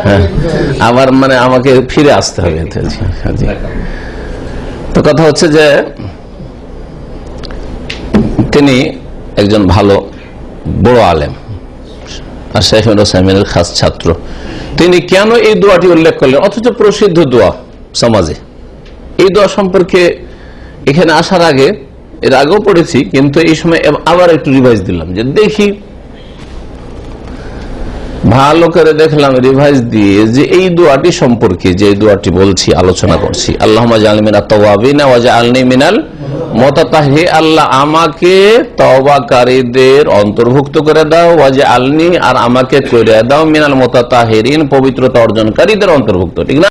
হ্যাঁ, আবার মানে আমাকে ফিরে আসতে হবে। তো কথা হচ্ছে যে তিনি একজন ভালো বড় আলেম আর শেখ উসাইমিনের খাস ছাত্র। তিনি কেন এই দোয়াটি উল্লেখ করলেন, অথচ প্রসিদ্ধ দোয়া সমাজে? এই দোয়া সম্পর্কে এখানে আসার আগে, এর আগেও পড়েছি, কিন্তু এই সময় আবার একটু রিভাইজ দিলাম, যে দেখি ভালো করে দেখলাম রিভাইজ দিয়ে যে এই দোয়াটি সম্পর্কে, যে দোয়াটি বলছি, আলোচনা করছি, আল্লাহুম্মা জাআলনি মিনাত তাওয়াবিন ওয়া জাআলনি মিনাল মুতাতাহহিরিন, আল্লাহ আমাকে তওবাকারীদের অন্তর্ভুক্ত করে দাও, ওয়া জাআলনি আর আমাকে করে দাও মিনাল মুতাতাহহিরিন পবিত্রতা অর্জনকারীদের অন্তর্ভুক্ত, ঠিক না?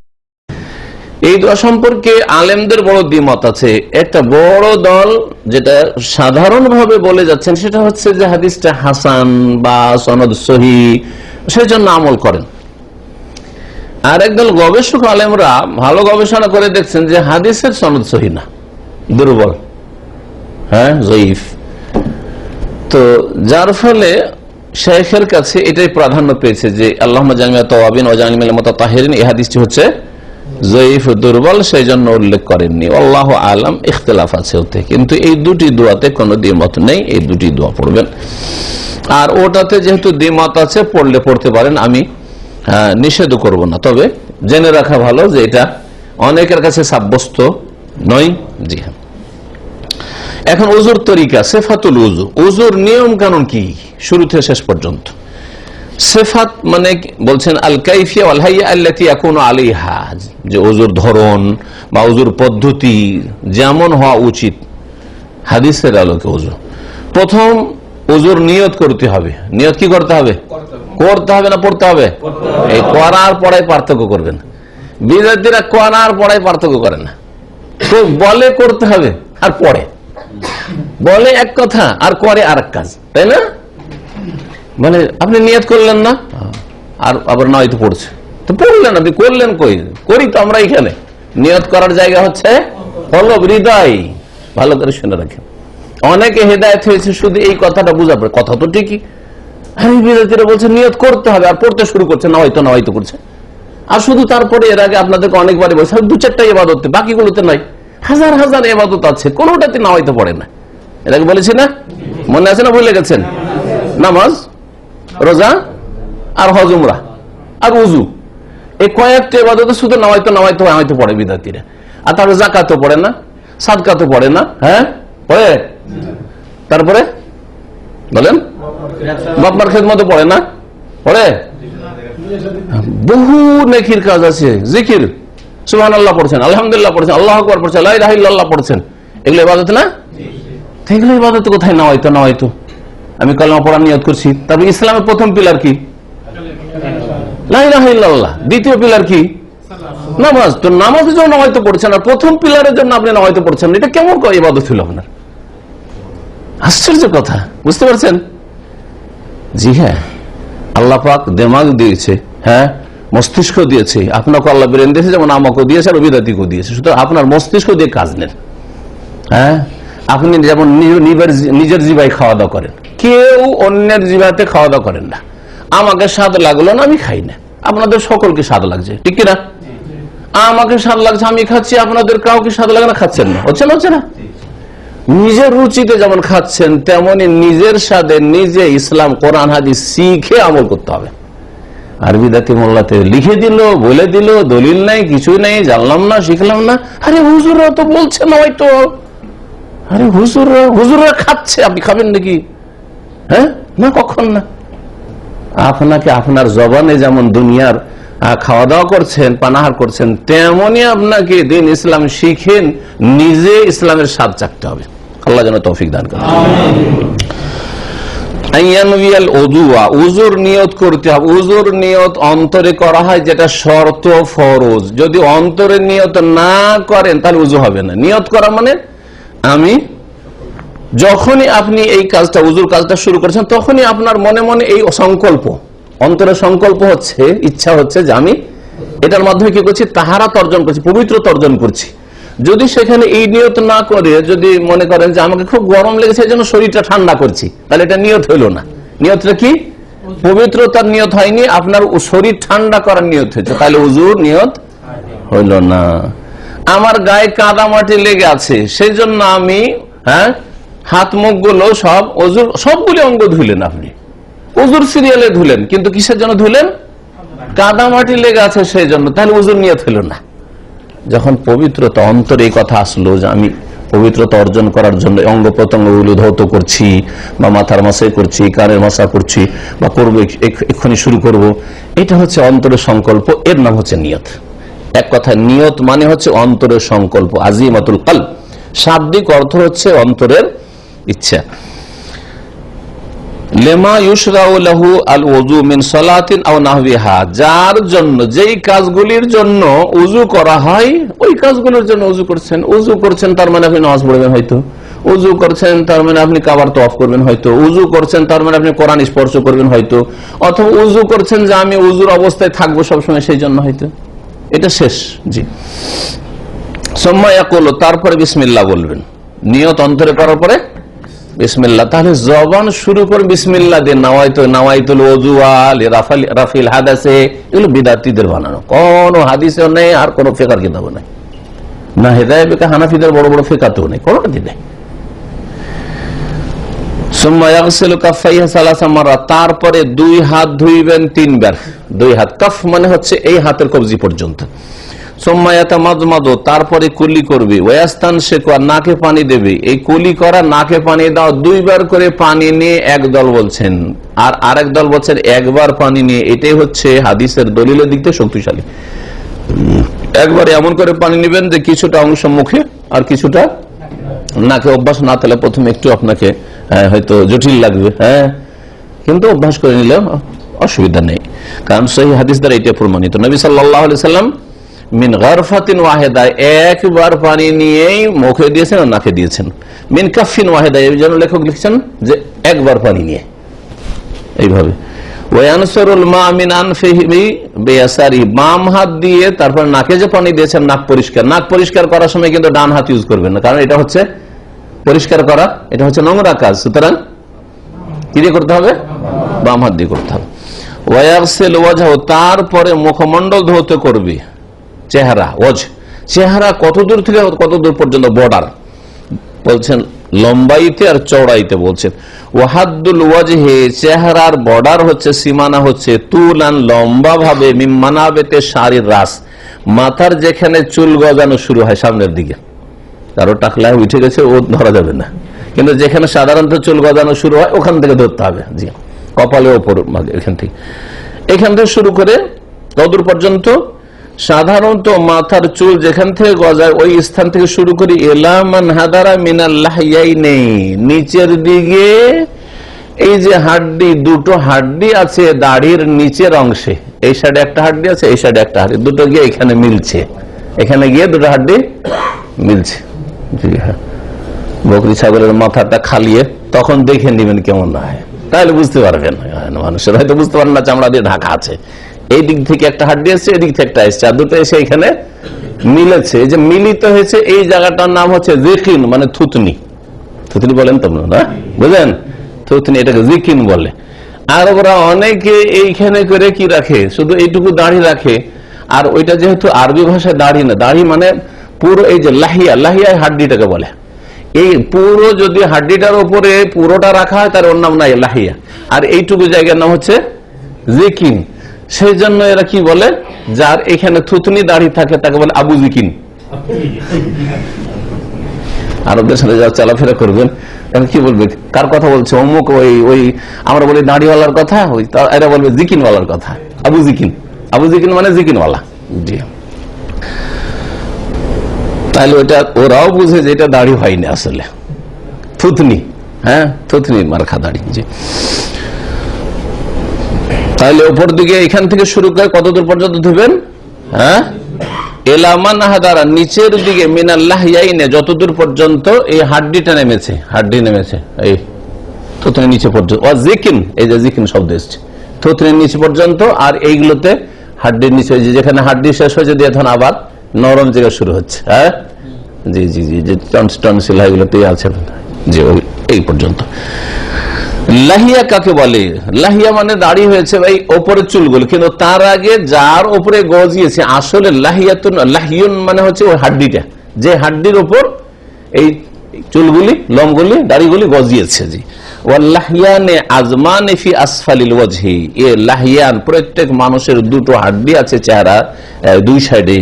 এই দোয়া সম্পর্কে আলেমদের বড় দ্বিমত আছে। একটা বড় দল যেটা সাধারণভাবে বলে যাচ্ছেন সেটা হচ্ছে যে হাদিসটা হাসান বা সনদ সহিহ, সেজন্য আমল করেন। আর একদল গবেষক আলেমরা ভালো গবেষণা করে দেখছেন যে হাদিসের সনদ সহিহ না, দুর্বল, হ্যাঁ জয়ীফ। তো যার ফলে শেখের কাছে এটাই প্রাধান্য পেয়েছে যে আল্লাহুম্মা জাআলনি মিনাত তাওয়াবিন ওয়া জাআলনি মিনাল মুতাতাহহিরিন, এই হাদিসটি হচ্ছে জয়ীফ, দুর্বল, সেই জন্য উল্লেখ করেননি। আল্লাহু আলাম, ইখতিলাফ আছে ওতে, কিন্তু এই দুটি দোয়াতে কোনো দ্বিমত নেই, এই দুটি দোয়া পড়বেন। আর ওটাতে যেহেতু দ্বিমত আছে, পড়লে পড়তে পারেন, আমি নিষেধ করব না, তবে জেনে রাখা ভালো যে এটা অনেকের কাছে সাব্যস্ত নয়। জি হ্যাঁ। এখন উজুর তরিকা, সিফাতুল উযু, উজুর নিয়ম কানুন কি শুরু থেকে শেষ পর্যন্ত। সিফাত মানে বলছেন আল কাইফিয়া ওয়াল হাইয়া আল্লাতী ইয়াকুনু আলাইহা, যে ওযুর ধরন বা ওযুর পদ্ধতি যেমন হওয়া উচিত হাদিসের আলোকে ওযু। প্রথম ওযুর নিয়ত করতে হবে। নিয়ত কি করতে হবে? করতে হবে না পড়তে হবে? এই করার পড়ায় পার্থক্য করবেন। বিদাতীরা করার পড়ায় পার্থক্য করে না, তো বলে করতে হবে আর পড়ে, বলে এক কথা আর করে আর এক কাজ, তাই না? মানে আপনি নিয়ত করলেন না, আর আবার না হয়তো পড়ছে, তো পড়লেন, আপনি করলেন কই? করি তো আমরা এখানে। নিয়ত করার জায়গা হচ্ছে কলব, হৃদয়। ভালো করে শুনে রাখেন, অনেকে হেদায়েত হয়েছে শুধু এই কথাটা বুঝার পরে। কথা তো ঠিকই, বিরোধীরা বলছে নিয়ত করতে হবে, আর পড়তে শুরু করছে না হয়তো করছে। আর শুধু তারপরে এর আগে আপনাদেরকে অনেকবারই বলছে দু চারটা ইবাদত, বাকিগুলোতে নাই। হাজার হাজার ইবাদত আছে, কোনোটাতে না হয়তো পড়ে না। এর আগে বলেছি না, মনে আছে না? ভুলে গেছেন? নামাজ, রোজা, আর হজ উমরা, আর উযু, এই কয়েকটা ইবাদত শুধু নামাইতে পড়ে বিদাতীরা। আর তারপরে যাকাতও পড়ে না, সাদকাতও পড়ে না। হ্যাঁ পড়ে। তারপরে বলেন বাপ মার খেদমতও পড়ে না, পড়ে। বহু নেকির কাজ আছে, জিকির, সুবহানাল্লাহ পড়ছেন, আলহামদুলিল্লাহ পড়ছেন, আল্লাহু আকবার পড়ছেন, লা ইলাহা ইল্লাল্লাহ পড়ছেন, এগুলো ইবাদত না? এগুলো ইবাদত কোথায়? না হয়তো আমি কালেমা পড়ার নিয়ত করছি। তবে ইসলামের প্রথম পিলার কি? লা ইলাহা ইল্লাল্লাহ। দ্বিতীয় পিলার কি? নামাজ। তো নামাজের জন্য হয়তো পড়ছেন, আর প্রথম পিলারের জন্য আপনি হয়তো পড়ছেন, এটা কেমন ইবাদত ছিল আপনার? আশ্চর্য কথা, বুঝতে পারছেন? জি হ্যাঁ, আল্লাহ পাক দিমাগ দিয়েছে, হ্যাঁ মস্তিষ্ক দিয়েছে, আপনাকে আল্লাহ ব্রেন দিয়েছে, যেমন আমাকেও দিয়েছে আর বিদাতিকেও দিয়েছে। সুতরাং আপনার মস্তিষ্ক দিয়ে কাজ নেন। হ্যাঁ, আপনি যেমন নিজের জিভায় খাওয়া দাওয়া করেন, কেউ অন্যের জিভাতে খাওয়া দাওয়া করেন না। আমাকে স্বাদ লাগলো না, আমি খাই না, আপনাদের সকলকে স্বাদ লাগছে, ঠিক কিনা? আমাকে স্বাদ লাগছে, আমি খাচ্ছি, আপনাদের কাউকে স্বাদ লাগে না, খাচ্ছেন না, হচ্ছে না? নিজের রুচিতে যেমন খাচ্ছেন, তেমনি নিজের স্বাদে নিজে ইসলাম কোরআন হাদিস শিখে আমল করতে হবে। আর বিদাতি মোল্লাতে লিখে দিল, বলে দিল, দলিল নাই, কিছুই নাই, জানলাম না, শিখলাম না। আরে হুজুররা তো বলছে না, হয়তো আরে হুজুররা খাচ্ছে, আপনি খাবেন নাকি? হ্যাঁ না, কখন না। আপনাকে আপনার জবানে যেমন দুনিয়ার খাওয়া দাওয়া করছেন, পানাহার করছেন, তেমনি আপনাকে দিন ইসলাম শিখেন, নিজে ইসলামের স্বাদ চাকতে হবে। আল্লাহ যেন তৌফিক দান করেন। উজুর নিয়ত করতে হবে। উজুর নিয়ত অন্তরে করা হয়, যেটা শর্ত ফরজ। যদি অন্তরে নিয়ত না করেন তাহলে উজু হবে না। নিয়ত করা মানে আমি যখনই আপনি এই কাজটা, উজুর কাজটা শুরু করেছেন, তখনই আপনার মনে মনে এই সংকল্প, অন্তরের সংকল্প হচ্ছে, ইচ্ছা হচ্ছে যে আমি এটার মাধ্যমে কি করছি, তাহারাত অর্জন করছি, পবিত্রতা অর্জন করছি। যদি সেখানে এই নিয়ত না করে যদি মনে করেন যে আমাকে খুব গরম লেগেছে এই জন্য শরীরটা ঠান্ডা করছি, তাহলে এটা নিয়ত হইল না। নিয়তটা কি? পবিত্রতার নিয়ত হয়নি, আপনার শরীর ঠান্ডা করার নিয়ত হয়েছে, তাহলে উজুর নিয়ত হইল না। আমার গায়ে কাদা মাটি লেগে আছে, সেই জন্য আমি হাত মুখ গুলো সব উজুর, সবগুলি অঙ্গ ধুলেন, আপনি উজুর সিরিয়ালে ধুলেন, কিন্তু কিসের জন্য ধুলেন? কাদা মাটি লেগে আছে সেই জন্য, তাহলে উজুর নিয়ত হইল না। যখন পবিত্রতা অন্তরে এই কথা আসলো যে আমি পবিত্রতা অর্জন করার জন্য অঙ্গ প্রত্যঙ্গগুলো ধৌত করছি, বা মাথার মাসাই করছি, কানের মাসা করছি, বা করবো, এক্ষুনি শুরু করব, এটা হচ্ছে অন্তরের সংকল্প, এর নাম হচ্ছে নিয়ত। এক কথা, নিয়ত মানে হচ্ছে অন্তরের সংকল্প, আজিমাতুল কলব। শাব্দিক অর্থ হচ্ছে অন্তরের ইচ্ছা। লেমা ইউশরাউ লাহু আল ওযু মিন সালাতিন আও নাহবিহা, যার জন্য, যেই কাজগুলির জন্য উযু করা হয়, ওই কাজগুলোর জন্য উযু করছেন। উযু করছেন তার মানে আপনি নামাজ পড়বেন হয়তো, উযু করছেন তার মানে আপনি কাবার তওয়াফ করবেন হয়তো, উযু করছেন তার মানে আপনি কোরআন স্পর্শ করবেন হয়তো, অথবা উযু করছেন যে আমি উযুর অবস্থায় থাকবো সবসময়, সেই জন্য হয়তো। এটা শেষ। জি, সুম্মা ইয়াকুলু, তারপরে বিসমিল্লাহ বলবেন। নিয়ত অন্তরে করার পরে বিসমিল্লাহ। তাহলে জবান শুরু করে বিসমিল্লাহ দিয়ে, নাওয়াইতুল ওযুআ লিরাফিল হাদাসে, এগুলো বিদআতীদের বানানো, কোন হাদিসেও নেই, আর কোন ফিকহের কিতাবও নেই, না হেদায়েত হানাফিদের বড় বড় ফিকহাতেও নেই, কোনটাতে নেই। সুম্মা ইয়াগসিলু কাফাইহি সালাসা মাররাত, তারপরে দুই হাত ধুইবেন তিনবার। দুই হাত, কাফ মানে হচ্ছে এই হাতের কবজি পর্যন্ত। সুম্মা ইয়াতামাদমাদু, তারপরে কুলি করবে। ওয়াস্তানশিকু, নাকে পানি দেবে। এই কুলি করা, নাকে পানি দাও, দুইবার করে পানি নিয়ে একদল বলছেন, আর আরেক দল বলছেন একবার পানি নিয়ে। এটাই হচ্ছে হাদিসের দলিলের দিক থেকে শক্তিশালী। একবার এমন করে পানি নেবেন যে কিছুটা অংশ মুখে আর কিছুটা নাকে। অভ্যাস না তাহলে প্রথমে একটু আপনাকে হয়তো জটিল লাগবে, হ্যাঁ, কিন্তু অভ্যাস করে নিলেও অসুবিধা নেই, কারণ সহিহ হাদিস দ্বারা এটা প্রমাণিত। নবী সাল্লাল্লাহু আলাইহি সাল্লাম মিন গারফাতিন ওয়াহিদা, একবার পানি নিয়েই মুখে দিয়েছেন আর নাকে দিয়েছেন। মিন কাফিন ওয়াহিদা, এই জন্য লেখক লিখছেন যে একবার পানি নিয়ে এইভাবে। ওয়ানসুরুল মা মিন আনফিহি বিয়াসারি, বাম হাত দিয়ে তারপর নাকে যে পানি দিয়েছেন, নাক পরিষ্কার। নাক পরিষ্কার করার সময় কিন্তু ডান হাত ইউজ করবেন না, কারণ এটা হচ্ছে পরিষ্কার করা, এটা হচ্ছে নোংরা কাজ। সুতরাং কি দিয়ে করতে হবে? বাম হাত দিয়ে করতে হবে। ওয়াগসিল ওয়াজহু, তারপরে মুখমণ্ডল ধৌত করবে। চেহারা, ওয়াজ, চেহারা কত দূর থেকে কত দূর পর্যন্ত? বর্ডার বলছেন, লম্বাইতে আর চওড়াইতে বলছেন। ওয়াহাদ্দুল ওয়াজহি, চেহারার বর্ডার হচ্ছে, সীমানা হচ্ছে, তুলান লম্বা ভাবে, মিম্মানাবেতে শারির রাস, মাথার যেখানে চুল গজানো শুরু হয় সামনের দিকে, কারো টাকলায় উঠে গেছে ও ধরা যাবে না, কিন্তু যেখানে সাধারণত চুল গজানো শুরু হয় ওখান থেকে ধরতে হবে। জি, কপালের ওপর, এখান থেকে শুরু করে কতদূর পর্যন্ত? সাধারণত মাথার চুল যেখান থেকে গজায় ওই স্থান থেকে শুরু করি, ইলা মান হাদারা মিনাল লাহইয়াইনি, নিচের দিকে এই যে হাড্ডি, দুটো হাড্ডি আছে দাড়ির নিচের অংশে, এই সাইডে একটা হাড্ডি আছে, এই সাইডে একটা হাড্ডি, দুটো গিয়ে এখানে মিলছে, এখানে গিয়ে দুটো হাড্ডি মিলছে। জি হ্যাঁ, বকরি ছাগলের মাথাটা খালিয়ে তখন দেখে নিবেন কেমন হয়, তাহলে বুঝতে পারবেন। মানুষের হয়তো বুঝতে পারেন না, চামড়া দিয়ে ঢাকা আছে, এই দিক থেকে একটা হাড্ডি এসছে, এদিক থেকে একটা এসছে, আর দুটো এসে এখানে মিলেছে। এই যে মিলিত হয়েছে, এই জায়গাটার নাম হচ্ছে জিকিন, মানে থুতনি। থুতনি বলেন তোমরা না, বুঝলেন? থুতনি, এটাকে জিকিন বলে। আর ওরা অনেকে এইখানে করে কি রাখে, শুধু এইটুকু দাড়ি রাখে। আর ওইটা যেহেতু আরবি ভাষায় দাড়ি না, দাড়ি মানে পুরো এই যে লাহিয়া, লাহিয়া হাড্ডিটাকে বলে। এই পুরো যদি হাড্ডিটার উপরে পুরোটা রাখা হয় তার ওর নাম নাই লাহিয়া, আর এইটুকু জায়গার নাম হচ্ছে জিকিন। সেই জন্য এরা কি বলে, যার এখানে থুতনি দাড়ি থাকে তাকে বলে আবু জিকিন। আরবদের সাথে যা চলাফেরা করবেন কি বলবে, কার কথা বলছে, অমুক ওই আমরা বলি দাড়িওয়ালার কথা, ওই এরা বলবে জিকিনওয়ালার কথা, আবু জিকিন। আবু জিকিন মানে জিকিনওয়ালা। জি, তাহলে ওইটা ওরাও বুঝে যে এটা দাড়ি হয়নি, আসলে থুতনি। হ্যাঁ, থুতনি মার্খা দাড়ি। জি, তাহলে উপর দিকে এখান থেকে শুরু করে কত দূর পর্যন্ত ধুবেন? হ্যাঁ, এলামান হাদারা, নিচের দিকে মিনাল্লাহ ইয়াইনে, যতদূর পর্যন্ত এই হাড্ডিটা নেমেছে, হাড্ডি নেমেছে এই থুতনির নিচে পর্যন্ত। ও জিকিন, এই যে জিকিন শব্দ এসছে, থুতনির নিচে পর্যন্ত। আর এইগুলোতে হাড্ডির নিচে, যেখানে হাড্ডি শেষ হয়েছে দিয়ে এখন আবার নরম জায়গা শুরু হচ্ছে। হ্যাঁ, জি জি জি, যে টনসিল এগুলোতেই আছে, যে এই পর্যন্ত। লাহিয়া কাকে বলে? লাহিয়া মানে দাড়ি হয়েছে ভাই ওপরের চুলগুলো, কিন্তু তার আগে যার ওপরে গজিয়েছে, আসলে লাহিয়াতুন, লাহিয়ুন মানে হচ্ছে ওই হাড্ডিটা, যে হাড্ডির ওপর এই চুলগুলি, লোমগুলি, দাড়িগুলি গজিয়েছে। জি, ওয়াল্লাহিয়ানে আজমানে ফি আসফালিল ওয়াজহি, এ লাহিয়ান প্রত্যেক মানুষের দুটো হাড্ডি আছে চেহারা দুই সাইডে,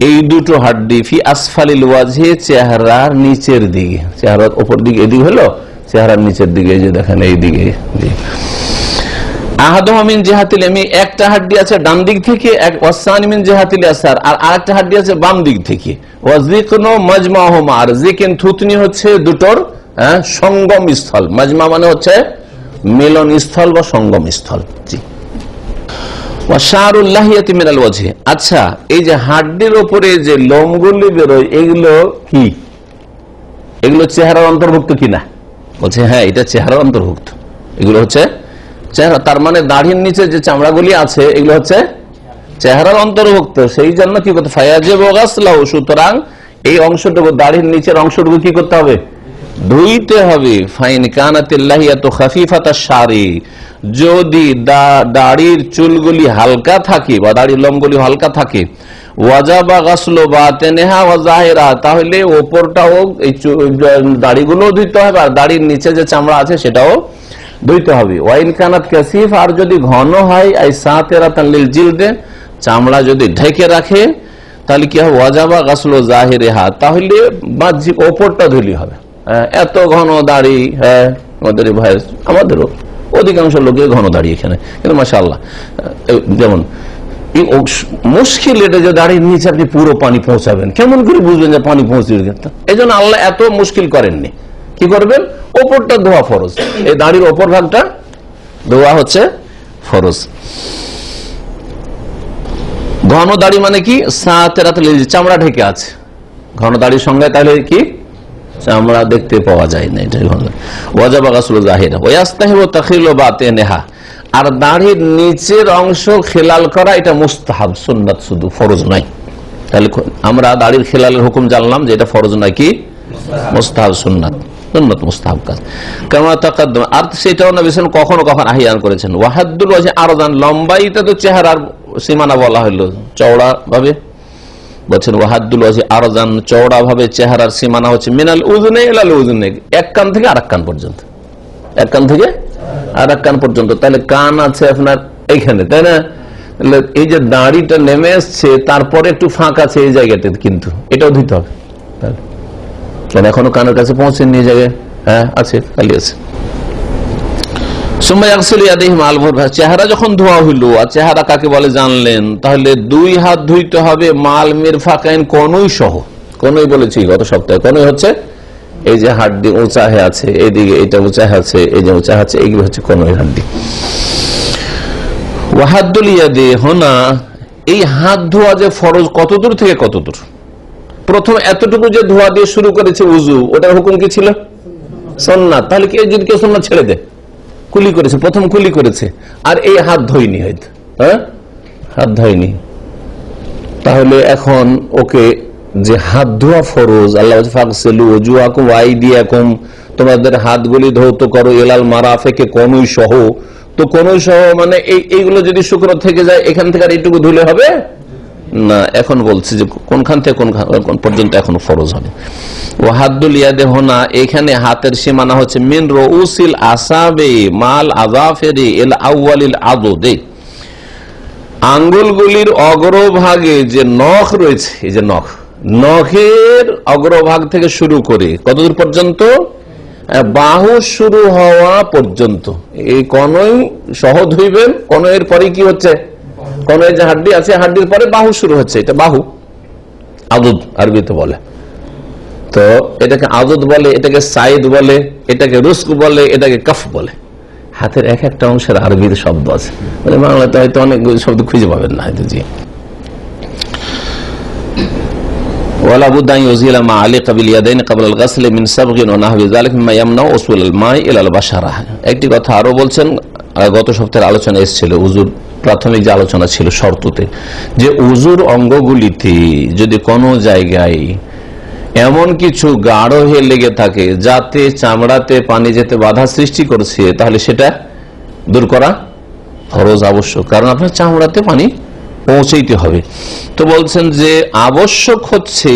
এই দুটো হাড্ডি ফি আসফালিল ওয়াজহি, চেহারার নিচের দিকে, চেহারার ওপর দিকে এদিকে হলো, চেহারার নিচের দিকে যে দেখেন এই দিকে। আহাদুমিন জিহাতিল ইয়ামিন, একটা হাড্ডি আছে ডান দিক থেকে, এক ওয়াসানি মিন জিহাতিল ইয়াসার, আর আরেকটা হাড্ডি আছে বাম দিক থেকে। ওয়াজিকনু মাজমাহুমা, আর জিকিন থুতনি হচ্ছে দুটোর সঙ্গম স্থল। মাজমা মানে হচ্ছে মিলন স্থল বা সঙ্গম স্থল। জি, ওয়াশারুল লাহিয়াতি মিনাল ওয়াজহি। আচ্ছা, এই যে হাড্ডির উপরে যে লোমগুলি বেরোয়, এগুলো কি, এগুলো চেহারার অন্তর্ভুক্ত কিনা? বলছে হ্যাঁ, এটা চেহারার অন্তর্ভুক্ত, এগুলো হচ্ছে চেহারা। তার মানে দাড়ির নিচে যে চামড়াগুলি আছে এগুলো হচ্ছে চেহারার অন্তর্ভুক্ত। সেই জন্য কি করতে, ফায়াজিবু গাসলাহু, সুতরাং এই অংশটুকু, দাড়ির নিচের অংশটুকু কি করতে হবে? ধুইতে হবে। ফাইন কানাতিল লাহিয়াতু খাফিফাতাশ শারি, যদি দাড়ির চুলগুলি হালকা থাকে বা দাড়ির লোমগুলি হালকা থাকে, ওয়াজাবা গাসলু বাতিনহা ওয়া যাহিরা, তাহলে ওপরটাও এই দাড়িগুলো ধুইতে হবে, আর দাড়ির নিচে যে চামড়া আছে সেটাও ধুইতে হবে। ওয়াইন কানাত কাসিফ, আর যদি ঘন হয়, আই সাতিরাতান লিল জিলদে, চামড়া যদি ঢেকে রাখে, তাহলে কি হবে? ওয়াজাবা গাসলু যাহিরিহা, তাহলে বাহ্যিক ওপরটা ধুলি হবে। এত ঘন দাড়ি, হ্যাঁ আমাদের ভাই, আমাদেরও অধিকাংশ লোকের ঘন দাড়ি এখানে, কিন্তু মাশাআল্লাহ, যেমন মুশকিল এটা যে দাড়ির নিচে আপনি পুরো পানি পৌঁছাবেন, কেমন করে বুঝবেন যে পানি পৌঁছে? এই জন্য আল্লাহ এত মুশকিল করেননি। কি করবেন? ওপরটা ধোয়া ফরজ, এই দাড়ির ওপর ভাগটা ধোয়া হচ্ছে ফরজ। ঘন দাড়ি মানে কি? চামড়া ঢেকে আছে, ঘন দাড়ির সঙ্গে তাহলে কি চামড়া দেখতে পাওয়া যায় না, এটা ওয়াজাবা গাসলু যাহিরা। ওয়াস্তাহিবু তাখিলু বাতিনহা, আর দাড়ির নিচের অংশ খেলাল করা, এটা মুস্তাহাব, সুন্নাত, শুধু ফরজ নাই। তাহলে আমরা দাড়ির খেলালের হুকুম জানলাম যে এটা ফরজ নয়, কি মুস্তাহাব, সুন্নাত, সুন্নাত মুস্তাহাব কাজ। কামা তাকাদ্দাম, আর সেটাও নবী সাল্লাল্লাহু আলাইহি ওয়াসাল্লাম কখনো কখনো আহ্বান করেছেন। ওয়াহাদ্দুল ওয়াজহি আরদান, লম্বা, এটা তো চেহারার সীমানা বলা হলো, চওড়া ভাবে বলছেন। ওয়াহাদ্দুল ওয়াজহি আরদান, চওড়া ভাবে চেহারার সীমানা হচ্ছে মিনাল উযুনাই ইলাল উযুনাই, এক কান থেকে আরেক কান পর্যন্ত, এক কান থেকে আর এক কান পর্যন্ত। তাহলে কান আছে আপনার এইখানে, তাই না? এই যে দাড়িটা নেমে এসছে, তারপরে একটু ফাঁক আছে এই জায়গাটা, কিন্তু এটাও ধুতে হবে, কারণ এখনো কানের কাছে পৌঁছেনি এই জায়গায়, হ্যাঁ আছে, খালি আছে। চেহারা যখন ধোয়া হইল, আর চেহারা কাকে বলে জানলেন, তাহলে দুই হাত ধুইতে হবে, মাল মিরফাকাইন, কনুই সহ। কনুই বলেছি গত সপ্তাহে, কনুই হচ্ছে এই যে হাড্ডি উঁচা হয়ে আছে, এইদিকে এটা উঁচা আছে, এই যে উঁচা আছে, এইগুলো হচ্ছে কনুইয়ের হাড্ডি। ওয়াহাদুল ইয়াদে হোনা, এই হাত ধোয়া যে ফরজ কত দূর থেকে কত দূর? প্রথম এতটুকু যে ধোয়া দিয়ে শুরু করেছে উজু, ওটার হুকুম কি ছিল? সুন্নাত। তাহলে কি যদি কেউ সুন্নাত ছেড়ে দেয়, কুলি করেছে, প্রথম কুলি করেছে, আর এই হাত ধোয়নি, হয়তো হাত ধোয়নি, তাহলে এখন ওকে যে হাত ধোয়া ফরজ, আল্লাহ ফাগসিলু ওজুহাকুম ওয়া আইদিয়াকুম, তোমাদের হাতগুলি ধৌত করো এলাল মারাফিকে, কনুই সহ। তো কনুই সহ মানে এইগুলো যদি শুকনো থেকে যায়, এখান থেকে আর এইটুকু ধুলে হবে না। এখন বলছে যে কোনখান থেকে কোন পর্যন্ত এখন ফরজ হবে। ও হাদুল ইয়াদে হোনা, এখানে হাতের সীমানা হচ্ছে মিন রউসিল আসাবে মাল আযাফিরি ইল আউয়ালিল আদুদে, আঙ্গুলগুলির অগ্রভাগে যে নখ রয়েছে, এই যে নখের অগ্রভাগ থেকে শুরু করে কতদূর পর্যন্ত? বাহু শুরু হওয়া পর্যন্ত। এই কনই সহ ধুইবেন, কনইয়ের পরে কি হচ্ছে? কনইয়ের যে হাড্ডি আছে, হাড্ডির পরে বাহু শুরু হচ্ছে, এটা বাহু, আদুদ আরবিতে বলে। তো এটাকে আদুদ বলে, এটাকে সাইদ বলে, এটাকে রুস্ক বলে, এটাকে কফ বলে। হাতের এক একটা অংশের আরবির শব্দ আছে, মানে বাংলাতে হয়তো অনেক শব্দ খুঁজে পাবেন না হয়তো। জি, একটি কথা আরো বলছেন, গত সপ্তাহের আলোচনা এসেছিল উজুর প্রাথমিক যে আলোচনা ছিল শর্ততে, যে উজুর অঙ্গগুলিতে যদি কোনো জায়গায় এমন কিছু গাঢ় হয়ে লেগে থাকে যাতে চামড়াতে পানি যেতে বাধা সৃষ্টি করছে, তাহলে সেটা দূর করা ফরজ, আবশ্যক, কারণ আপনার চামড়াতে পানি পৌঁছাইতে হবে। তো বলছেন যে আবশ্যক হচ্ছে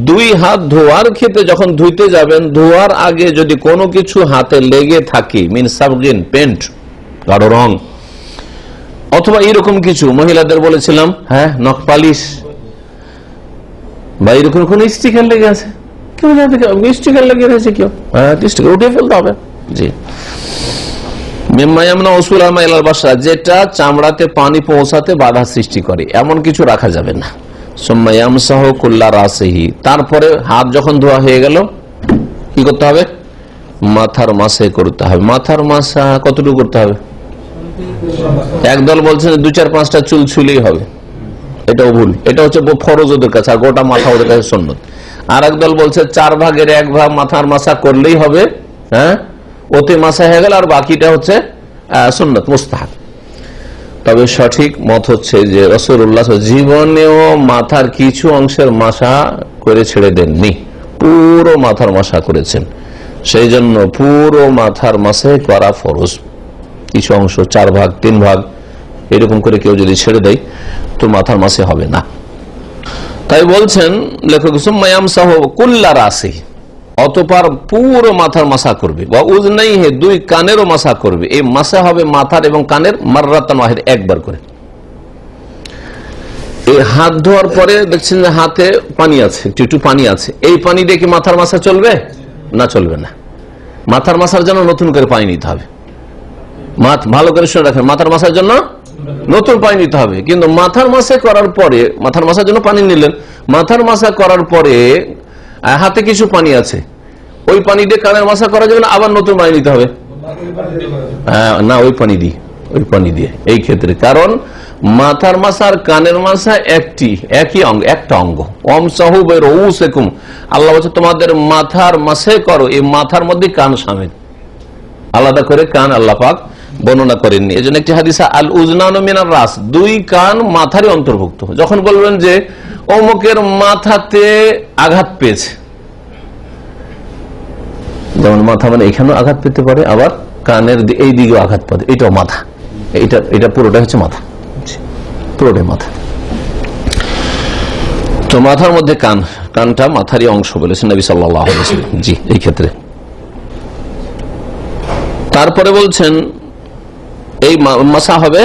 দুই হাত ধোয়ার ক্ষেত্রে যখন ধুইতে যাবেন, ধোয়ার আগে যদি কোনো কিছু হাতে লেগে থাকে, মিন সাবগিন, পেন্ট, গাঢ় রং, অথবা এরকম কিছু, মহিলাদের বলেছিলাম নখ পালিশ, বা এরকম কোন স্টিকার লেগে আছে, কেউ স্টিকার লেগে রয়েছে, কেউ স্টিকার উঠে ফেলতে হবে। জি, যেটা চামড়াতে পানি পৌঁছাতে বাধা সৃষ্টি করে এমন কিছু রাখা যাবে না। তারপরে হাত যখন ধোয়া হয়ে গেল, কি করতে হবে? মাথার মাসে করতে হবে। মাথার মাসা কতটুকু করতে হবে? একদল বলছেন 2-4-5টা চুল ছুলেই হবে, এটাও ভুল। এটা হচ্ছে ফরজ ওদের কাছে, আর গোটা মাথা ওদের কাছে সুন্নত। আর একদল বলছে 4 ভাগের 1 ভাগ মাথার মাসা করলেই হবে, ওতে মাসা হয়ে গেল, আর বাকিটা হচ্ছে সুন্নত, মুস্তাহাব। তবে সঠিক মত হচ্ছে যে রাসূলুল্লাহ জীবনেও মাথার কিছু অংশের মাসা করে ছেড়ে দেননি, পুরো মাথার মাসা করেছেন। সেই জন্য পুরো মাথার মাসে করা ফরজ। কিছু অংশ 4 ভাগ 3 ভাগ এরকম করে কেউ যদি ছেড়ে দেয় তো মাথার মাসে হবে না। তাই বলছেন লেখক, কুল্লা রাসি, অতঃপর পুরো মাথার মাসা করবে, বা উজনাই হে, 2 কানেরও মাসা করবে। এই মাসা হবে মাথার এবং কানের মাররাতান ওয়াহিদ, একবার করে। এই হাত ধোয়ার পরে দেখছেন যে হাতে পানি আছে, একটু পানি আছে, এই পানি দিয়ে কি মাথার মাসা চলবে? না, চলবে না। মাথার মাসার জন্য নতুন করে পানি নিতে হবে। ভালো করে শুনে রাখেন, মাথার মাসার জন্য নতুন পানি নিতে হবে। কিন্তু মাথার মাসা করার পরে, মাথার মাসার জন্য পানি নিলেন, মাথার মাসা করার পরে হাতে কিছু পানি আছে, ওই পানি দিয়ে কানের মাসা করা যাবে না, আবার নতুন পানি নিতে হবে? না, ওই পানি দিয়ে এই ক্ষেত্রে, কারণ মাথার মাসা আর কানের মাসা একই অঙ্গ, একটা অঙ্গ। ওয়ামসাহু বিরউসিকুম, আল্লাহ বলছে তোমাদের মাথার মাসে করো, এই মাথার মধ্যে কান শামিল, আলাদা করে কান আল্লাহ পাক বর্ণনা করেননি। এজন্য একটি হাদিসে আল উজনানু মিনার রাস, 2 কান মাথারই অন্তর্ভুক্ত। যখন বলবেন যে অমুকের মাথাতে আঘাত পেয়েছে, যেমন মাথা মানে এখানেও আঘাত পেতে পারে, আবার কানের এই দিকেও আঘাত পাবে, এটাও মাথা, এটা পুরোটা হচ্ছে মাথা, পুরোটাই মাথা। তো মাথার মধ্যে কানটা মাথারই অংশ বলেছেন নবী সাল্লাল্লাহু আলাইহি ওয়াসাল্লাম। জি, এই ক্ষেত্রে তারপরে বলছেন এই মাসা হবে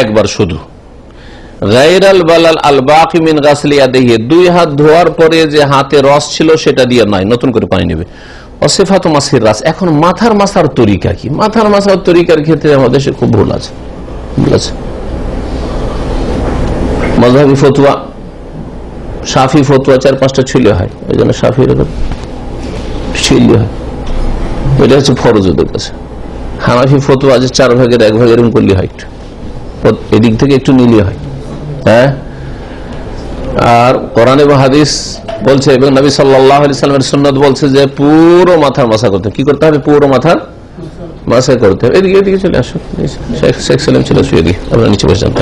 একবার শুধু। গায়রাল বালাল আল বাকি মিন গাসলি ইয়াদিহি, 2 হাত ধোয়ার পরে যে হাতে রস ছিল সেটা দিয়ে নয়, নতুন করে পানি নেবে। ওয়াসিফাতু মাসির রাস, এখন মাথার মাসার তরিকা কি? মাথার মাসার তরিকার ক্ষেত্রে আমাদের দেশে খুব ভুল আছে। মাযহাবী ফতোয়া, শাফি ফতোয়া 4-5টা ছিল হয়, এই জন্য শাফি শিরলি হয়, এটা হচ্ছে ফরজ ওদের কাছে। হানাফি ফতোয়া আছে 4 ভাগের 1 ভাগ এরকম করলে হয়, এদিক থেকে একটু নিলে হয়। হ্যাঁ, আর কোরআন এবং হাদিস বলছে এবং নবী সাল্লাল্লাহু আলাইহি সাল্লামের সুন্নাত বলছে যে পুরো মাথার মাসা করতে, কি করতে হবে? পুরো মাথার মাসা করতে হবে। এদিকে এদিকে চলে আসো, শেখ সালেম চলে আসো, এদিকে আপনারা নিচে বসে যান।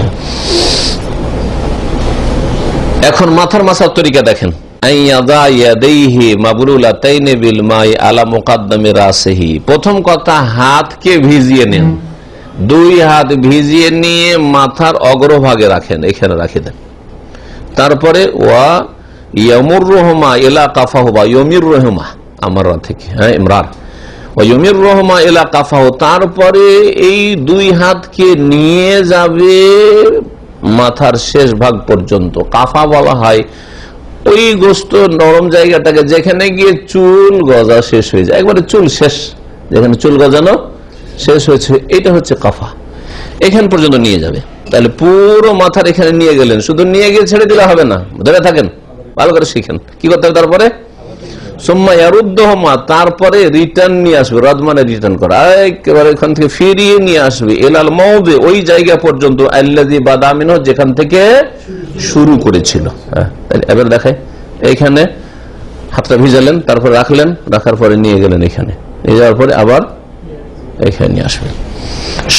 এখন মাথার মাসার তরিকা দেখেন, প্রথম কথা হাতকে ভিজিয়ে নেন, 2 হাত ভিজিয়ে নিয়ে মাথার অগ্রভাগে রাখেন, এখানে রাখে দেন। তারপরে ওয়া ইয়ামুর রহমা এলা কাফাহ বা ইয়মির রহমা আমার থেকে, হ্যাঁ ইমরার, ওয়া ইয়মির রহমা এলা কাফাহ, তারপরে এই 2 হাতকে নিয়ে যাবে মাথার শেষ ভাগ পর্যন্ত। কাফা বলা হয় ওই গোস্ত নরম জায়গাটাকে যেখানে গিয়ে চুল গজা শেষ হয়ে যায়, একবারে চুল শেষ, যেখানে চুল গজানো শেষ হয়েছে, এটা হচ্ছে কাফা। এখান পর্যন্ত নিয়ে যাবে। তাহলে পুরো মাথার এখানে নিয়ে গেলেন, শুধু নিয়ে গিয়ে ছেড়ে দিলে হবে না, ধরে থাকেন, ভালো করে শিখেন কি করতে হবে। তারপরে সুম্মা ইয়ারুদ্দুহুমা, তারপরে রিটার্ন নিয়ে আসবে, রদ মানে রিটার্ন করা, একেবারে এখান থেকে ফিরিয়ে নিয়ে আসবে, এলাল মাউদি, ওই জায়গা পর্যন্ত, আল্লাযী বাদা মিনহু, যেখান থেকে শুরু করেছিল। হ্যাঁ, এবার দেখায়, এইখানে হাতটা ভিজালেন, তারপর রাখলেন, রাখার পরে নিয়ে গেলেন, এখানে নিয়ে যাওয়ার পরে আবার এখানে নিয়ে আসবেন।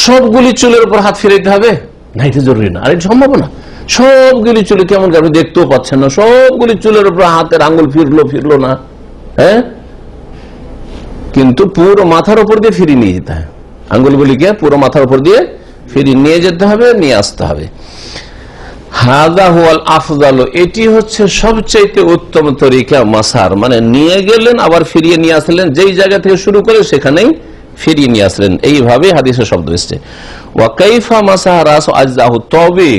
সবগুলি চুলের উপর হাত ফিরাইতে হবে না, এটা জরুরি না। আর এটা সম্ভব না, সবগুলি চুলে কেমন আপনি দেখতেও পাচ্ছেন না, সবগুলি চুলের উপর হাতের আঙ্গুল ফিরলো না। হ্যাঁ, কিন্তু পুরো মাথার উপর দিয়ে ফিরিয়ে নিয়ে যেতে হবে, আঙ্গুলগুলিকে পুরো মাথার উপর দিয়ে ফিরিয়ে নিয়ে যেতে হবে, নিয়ে আসতে হবে। হাযা হুয়াল আফযাল, এটি হচ্ছে সবচেয়ে উত্তম তরিকা মাসার, মানে নিয়ে গেলেন আবার ফিরিয়ে নিয়ে আসলেন, যেই জায়গা থেকে শুরু করে সেখানেই ফিরিয়ে নিয়ে আসলেন, এইভাবে হাদিসের শব্দ এসেছে। ওয়া কাইফা মাসাহা রাস আজজাহু, তবে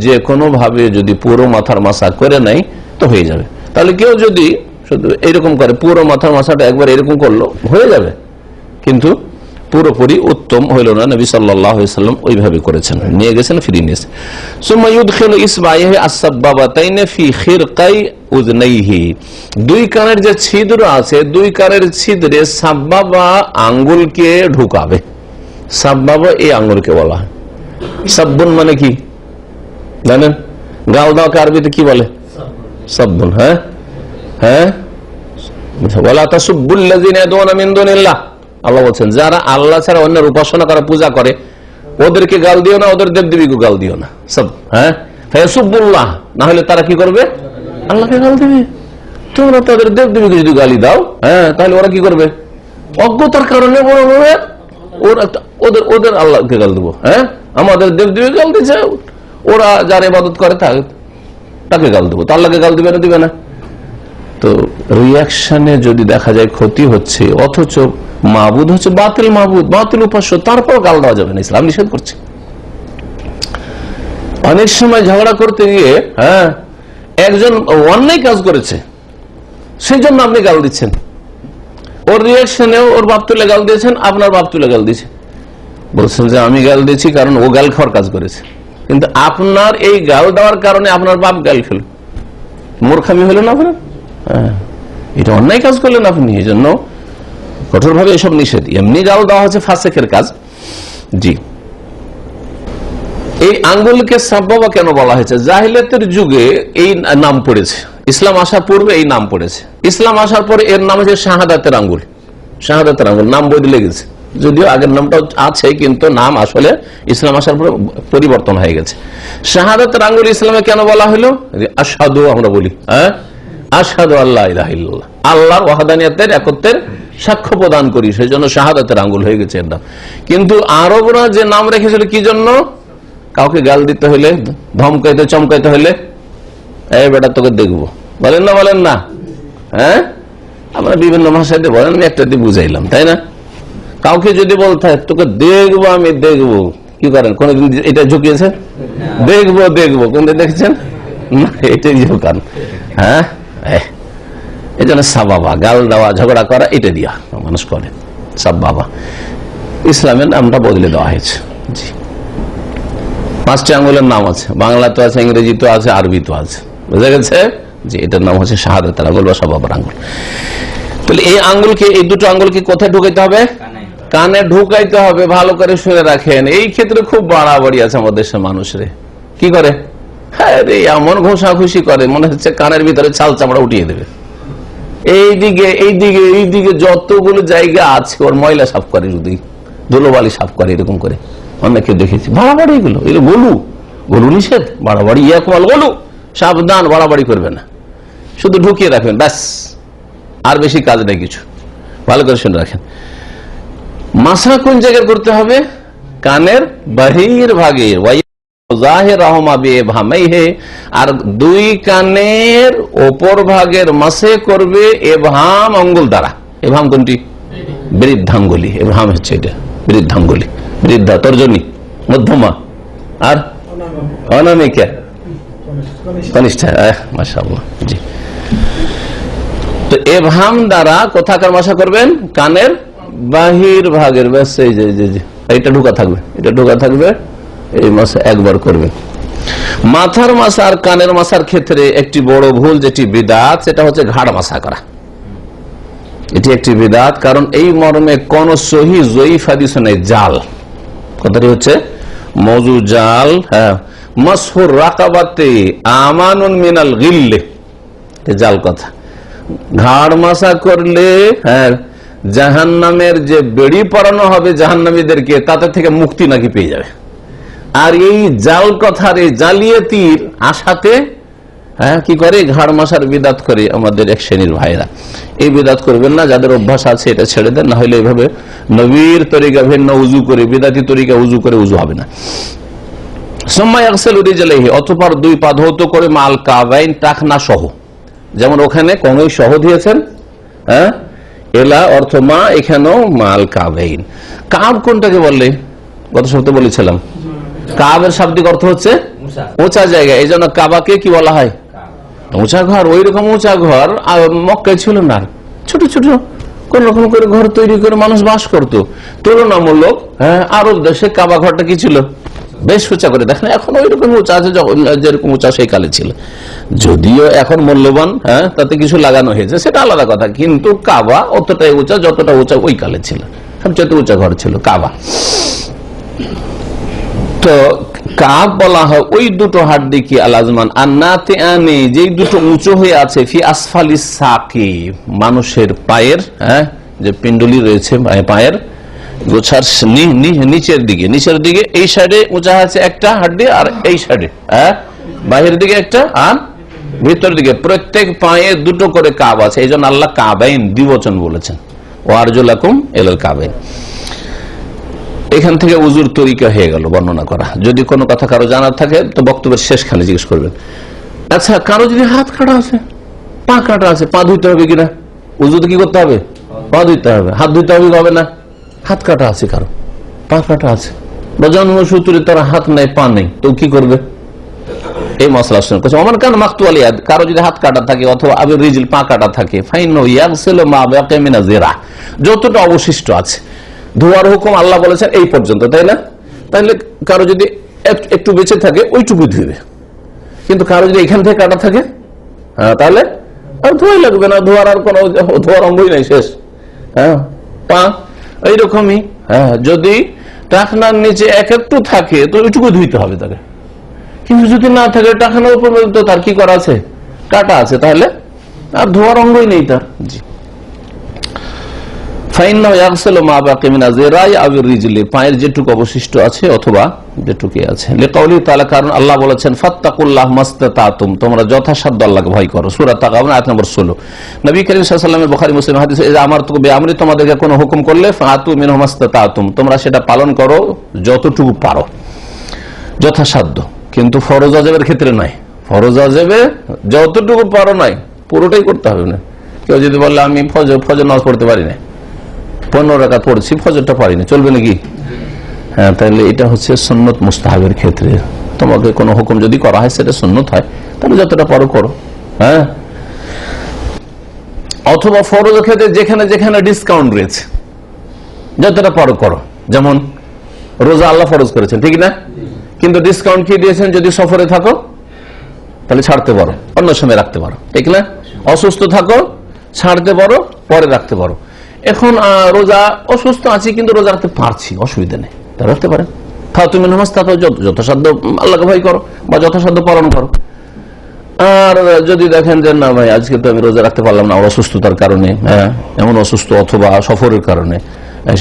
যে কোনো ভাবে যদি পুরো মাথার মাসা করে নেয় তো হয়ে যাবে। তাহলে কেউ যদি শুধু এরকম করে, পুরো মাথার মাসাটা একবার এরকম করলো, হয়ে যাবে, কিন্তু পুরোপুরি উত্তম হইল না। নবী সাল্লাল্লাহু আলাইহি সাল্লাম ওইভাবে করেছেন, নিয়ে গেছেন, ফিরিয়ে নিয়েছেন। সুম্মা ইউদখিলু ইসবাইহি আস-সাব্বাবাতাইনি ফি খিরকাই উযনাইহি, 2 কানের যে ছিদ্র আছে, 2 কানের ছিদ্রে সাব্বাবা আঙ্গুলকে ঢুকাবে। সাব্বাবা এই আঙ্গুলকে বলা হয়। সাব্বুন মানে কি জানেন? গাল দাওকে আরবিতে কি বলে? সাব্বুন। হ্যাঁ হ্যাঁ, ওয়ালা তাসুব্বুল্লাযিনা ইয়াদউনা মিন দুনিল্লাহ, আল্লাহ বলছেন যারা আল্লাহ ছাড়া অন্যের উপাসনা করে, পূজা করে, ওদেরকে গাল দিও না, ওদের দেবদেবীকে গাল দিও না। সব হ্যাঁ, ফায়াসুব্বুল্লাহ, না হলে তারা কি করবে? আল্লাহকে গাল দেবে। তোমরা তাদের দেবদেবীকে যদি গালি দাও, হ্যাঁ, তাহলে ওরা কি করবে? অজ্ঞতার কারণে ওদের আল্লাহকে গাল দেবো। হ্যাঁ, আমাদের দেবদেবী গাল দিচ্ছে, ওরা যার ইবাদত করে তাকে গাল দেবো, তো আল্লাহকে গাল দিবে না, দিবে না। তো রিয়াকশনে যদি দেখা যায় ক্ষতি হচ্ছে, অথচ মাবুদ হচ্ছে বাতিল মাবুদ, বাতিল উপাস্য, তারপর গাল দেওয়া যাবে না, ইসলাম নিষেধ করছে। অনেক সময় ঝগড়া করতে গিয়ে, হ্যাঁ, একজন অন্যায় কাজ করেছে, সেই জন্য আপনি গাল দিচ্ছেন, ওর রিয়াকশনেও ওর বাপ তুলে গাল দিয়েছেন, আপনার বাপ তুলে গাল দিয়েছে, বলছেন যে আমি গাল দিয়েছি কারণ ও গাল খাওয়ার কাজ করেছে, কিন্তু আপনার এই গাল দেওয়ার কারণে আপনার বাপ গাল খেল, মূর্খামি হলো না আপনার? হ্যাঁ, এটা অন্যায় কাজ করলেন আপনি, এই জন্য কঠোরভাবে এসব নিষেধ। এমনি গাল দেওয়া হচ্ছে ফাসেকের কাজ। জি, এই আঙ্গুলকে সাব্বাবা কেন বলা হয়েছে? জাহিলিয়াতের যুগে এই নাম পড়েছে, ইসলাম আসার পূর্বে এই নাম পড়েছে। ইসলাম আসার পরে এর নাম হচ্ছে শাহাদাতের আঙ্গুল। শাহাদাতের আঙ্গুল নাম বদলে গেছে, যদিও আগের নামটাও আছে, কিন্তু নাম আসলে ইসলাম আসার পরে পরিবর্তন হয়ে গেছে। শাহাদাতের আঙ্গুল ইসলামে কেন বলা হলো? আশহাদু, আমরা বলি, হ্যাঁ, আশহাদু আল্লা ইলাহা ইল্লাল্লাহ, আল্লাহর ওয়াহদানিয়তের, একত্বের সাক্ষ্য প্রদান করি, সেই জন্য শাহাদাতের আঙ্গুল হয়ে গেছে এর নাম। কিন্তু আরবরা যে নাম রেখেছিল কি জন্য? কাউকে গাল দিতে হইলে, ধমকাইতে চমকাইতে হইলে, এই বেটা তোকে দেখবো, বলেন না, বলেন না? হ্যাঁ, আমরা বিভিন্ন ভাষাতে বলেন, আমি একটা দিয়ে বুঝাইলাম, তাই না? কাউকে যদি বলতে হয় তোকে দেখবো, আমি দেখবো, কি করেন? কোনদিন এটা ঝুঁকিয়েছে? দেখবো দেখবো, কোনদিন দেখেছেন? না, এটাই ঝুঁকান। হ্যাঁ, এই জন্য সাবাবা, গাল দেওয়া, ঝগড়া করা, এটা দিয়া মানুষ করে সাবাবা। ইসলামের নামটা বদলে দেওয়া হয়েছে। জি, 5টি আঙ্গুলের নাম আছে, বাংলা তো আছে, ইংরেজি তো আছে, আরবি তো আছে, বুঝা গেছে? যে এটার নাম হচ্ছে শাহাদাতের আঙ্গুল বা সাবাবার আঙ্গুল। তাহলে এই আঙ্গুলকে, এই দুটো আঙ্গুলকে কোথায় ঢুকাইতে হবে? কানে ঢুকাইতে হবে। ভালো করে শুনে রাখেন, এই ক্ষেত্রে খুব বাড়াবাড়ি আছে আমাদের দেশের মানুষরে। কি করে? হ্যাঁ রে, এমন ঘষাঘষি করে মনে হচ্ছে কানের ভিতরে ছাল চামড়া উঠিয়ে দেবে। এইদিকে এইদিকে এইদিকে যতগুলো জায়গা আছে ওর ময়লা সাফ করে, যদি ধুলোবালি সাফ করে এরকম করে অনেকে দেখেছি। বাড়াবাড়ি এগুলো, এগুলো গলু গলু নিষেধ, বাড়াবাড়ি ইয়াকুয়াল গলু, সাবধান, বাড়াবাড়ি করবে না, শুধু ঢুকিয়ে রাখবেন ব্যাস, আর বেশি কাজ নেই কিছু। ভালো করে শুনে রাখেন। মাসা কোন জায়গায় করতে হবে? কানের বাহির ভাগে, আর দুই কানের ওপর ভাগের মাসে করবে এভাম আঙ্গুল দ্বারা। এভাম কোনটি? বৃদ্ধাঙ্গুলি। এভাম হচ্ছে এটা বৃদ্ধাঙ্গুলি, বৃদ্ধা, তর্জনী, মধ্যমা আর অনামিকা, কনিষ্ঠা। মাশাআল্লাহ, জি। তো এভাম দ্বারা কোথাকার মাসা করবেন? কানের বাহির ভাগের, ব্যাস এই যে এটা ঢোকা থাকবে, এটা ঢোকা থাকবে, এই মাসা একবার করবেন। মাথার মাসা আর কানের মাসার ক্ষেত্রে একটি বড় ভুল, যেটি বিদআত, সেটা হচ্ছে ঘাড় মাসা করা। এটি একটি বিদআত, কারণ এই মর্মে কোন সহি জয়ীফ হাদিস নেই। জাল কথাটি হচ্ছে মওযু জাল। হ্যাঁ, মাসহুর রাকাবাতে আমানুন মিনাল গিল্লে, জাল কথা। ঘাড় মাসা করলে হ্যাঁ জাহান্নামের যে বেড়ি পরানো হবে জাহান্নামীদেরকে, তাতে থেকে মুক্তি নাকি পেয়ে যাবে। আর এই জাল কথার, এই জালিয়াতির আশাতে হ্যাঁ কি করে? ঘাড় মাসার বিদাত করে আমাদের এক শ্রেণীর ভাইরা। এই বিদাত করবেন না, যাদের অভ্যাস আছে এটা ছেড়ে দেন, না হলে এইভাবে নবীর তরিকা ভিন্ন উজু করে, বিদাতি তরিকা উজু করে উজু হবে না। অতঃপর দুই পা ধৌত করে মাল কাবাইন, টাকনা সহ, যেমন ওখানে কংই সহ দিয়েছেন, হ্যাঁ এলা অর্থ মা, এখানেও মাল কাবাইন। কাব কোনটাকে বললে? গত সপ্তাহে বলেছিলাম, কাবের শাব্দিক অর্থ হচ্ছে উঁচা জায়গা। এই জন্য কাবাকে কি বলা হয়? উঁচা ঘর। ওই রকম উঁচা ঘর মক্কায় ছিল না, ছোট ছোট কোন রকম করে ঘর তৈরি করে মানুষ বাস করত। তুলনামূলক হ্যাঁ আরব দেশে কাবা ঘরটা কি ছিল? বেশ উঁচা করে। দেখেন এখন ওই রকম উঁচা আছে যেরকম উঁচা সেই কালে ছিল। যদিও এখন মূল্যবান, হ্যাঁ তাতে কিছু লাগানো হয়েছে, সেটা আলাদা কথা, কিন্তু কাবা অতটাই উঁচা যতটা উঁচা ওই কালে ছিল। সবচেয়ে উঁচা ঘর ছিল কাবা। তো কাব বলা হয় ওই দুটো হাড্ডি কি আলাজমান আন্নাতে আনে, যেই দুটো উঁচু হয়ে আছে, ফি আসফালি সাকি, মানুষের পায়ের, হ্যাঁ যে পিণ্ডলি রয়েছে পায়ের গোছার নিচের দিকে, এই সাইডে উঁচা আছে একটা হাড্ডি, আর এই সাইডে হ্যাঁ বাহির দিকে একটা, আর ভিতর দিকে প্রত্যেক পায়ে দুটো করে কাব আছে। এই জন্য আল্লাহ কাবাইন দ্বিবচন বলেছেন, ও আরজুলাকুম ইলাল কাবাইন। এখান থেকে উজুর তরিকা হয়ে গেল বর্ণনা করা। যদি কোনো কথা কারো জানার থাকে তো বক্তব্যের শেষখানে জিজ্ঞেস করবেন। আচ্ছা, কারো যদি হাত কাটা আছে, পা কাটা আছে, পা ধুইতে হবে কিনা? উজুতে কি করতে হবে? পা ধুইতে হবে। হাত ধুইতে হবে না? হাত কাটা আছে কারো, পা কাটা আছে, বা জন্মসূত্রে তার হাত নাই পা নেই, তো কি করবে? এই মশলা শুনে আমার কান মাকতু আলিয়াদ, কারো যদি হাত কাটা থাকে অথবা আবির রিজিল পা কাটা থাকে, ফাইন ইয়াগসিলু মা বাকিয়া মিনা যিরা, যতটা অবশিষ্ট আছে। ধোয়ার হুকুম আল্লাহ বলেছেন এই পর্যন্ত, তাই না? তাহলে কারো যদি একটু বেঁচে থাকে ওইটুকু ধুবে, কিন্তু কারো যদি এখান থেকে কাটা থাকে হ্যাঁ তাহলে আর ধোয়াই লাগবে না, ধোয়ার আর কোনো ধোয়ার অঙ্গই নাই, শেষ। হ্যাঁ পা এইরকমই, হ্যাঁ যদি টাকনার নিচে একটু থাকে তো ওইটুকু ধুইতে হবে তাকে, কিন্তু যদি না থাকে টাকনার উপর তো তার কি করা আছে? কাটা আছে, তাহলে আর ধোয়ার অঙ্গই নেই তার। জি, পায়ের যেটুকু অবশিষ্ট আছে অথবা যেটুকু আছে, কারণ আল্লাহ বলেছেন ফাত্তাকুল্লাহ মাস্তাতাতুম, তোমরা যথাসাধ্য আল্লাহকে ভয় করো। সূরা তাগাবুন আয়াত নম্বর 16। নবী করিম সাল্লাল্লাহু আলাইহি ওয়াসাল্লামের বুখারী মুসলিম হাদিস, আমি তোমাদেরকে কোনো হুকুম করলে ফাতু মিনহু মাস্তাতাতুম, তোমরা সেটা পালন করো যতটুকু পারো, যথাসাধ্য। কিন্তু ফরজ ওয়াজিবের ক্ষেত্রে নয়। ফরজ ওয়াজিবে যতটুকু পারো নয়, পুরোটাই করতে হবে না। কেউ যদি বলে আমি ফজর নামাজ পড়তে পারি না, 15 রাকাত পড়ছি, ফজরটা পারি না, চলবে নাকি? হ্যাঁ, তাহলে এটা হচ্ছে সুন্নত মুস্তাহাবের ক্ষেত্রে। তোমাকে কোনো হুকুম যদি করা হয় সেটা সুন্নত হয়, তাহলে যতটা পারো করো। হ্যাঁ, অথবা ফরজের ক্ষেত্রে যেখানে যেখানে ডিসকাউন্ট রয়েছে যতটা পারো করো। যেমন রোজা আল্লাহ ফরজ করেছেন, ঠিক না? কিন্তু ডিসকাউন্ট কি দিয়েছেন? যদি সফরে থাকো তাহলে ছাড়তে পারো, অন্য সময় রাখতে পারো, ঠিক না? অসুস্থ থাকো ছাড়তে পারো, পরে রাখতে পারো। এখন রোজা অসুস্থ আছি কিন্তু রোজা রাখতে পারছি, অসুবিধা নেই, তা রাখতে পারেন। তুমি নামাজ তা যথাসাধ্য আল্লাহকে ভয় করো বা যথাসাধ্য পালন করো। আর যদি দেখেন যে না ভাই আজকে তো আমি রোজা রাখতে পারলাম না অসুস্থতার কারণে, এমন অসুস্থ অথবা সফরের কারণে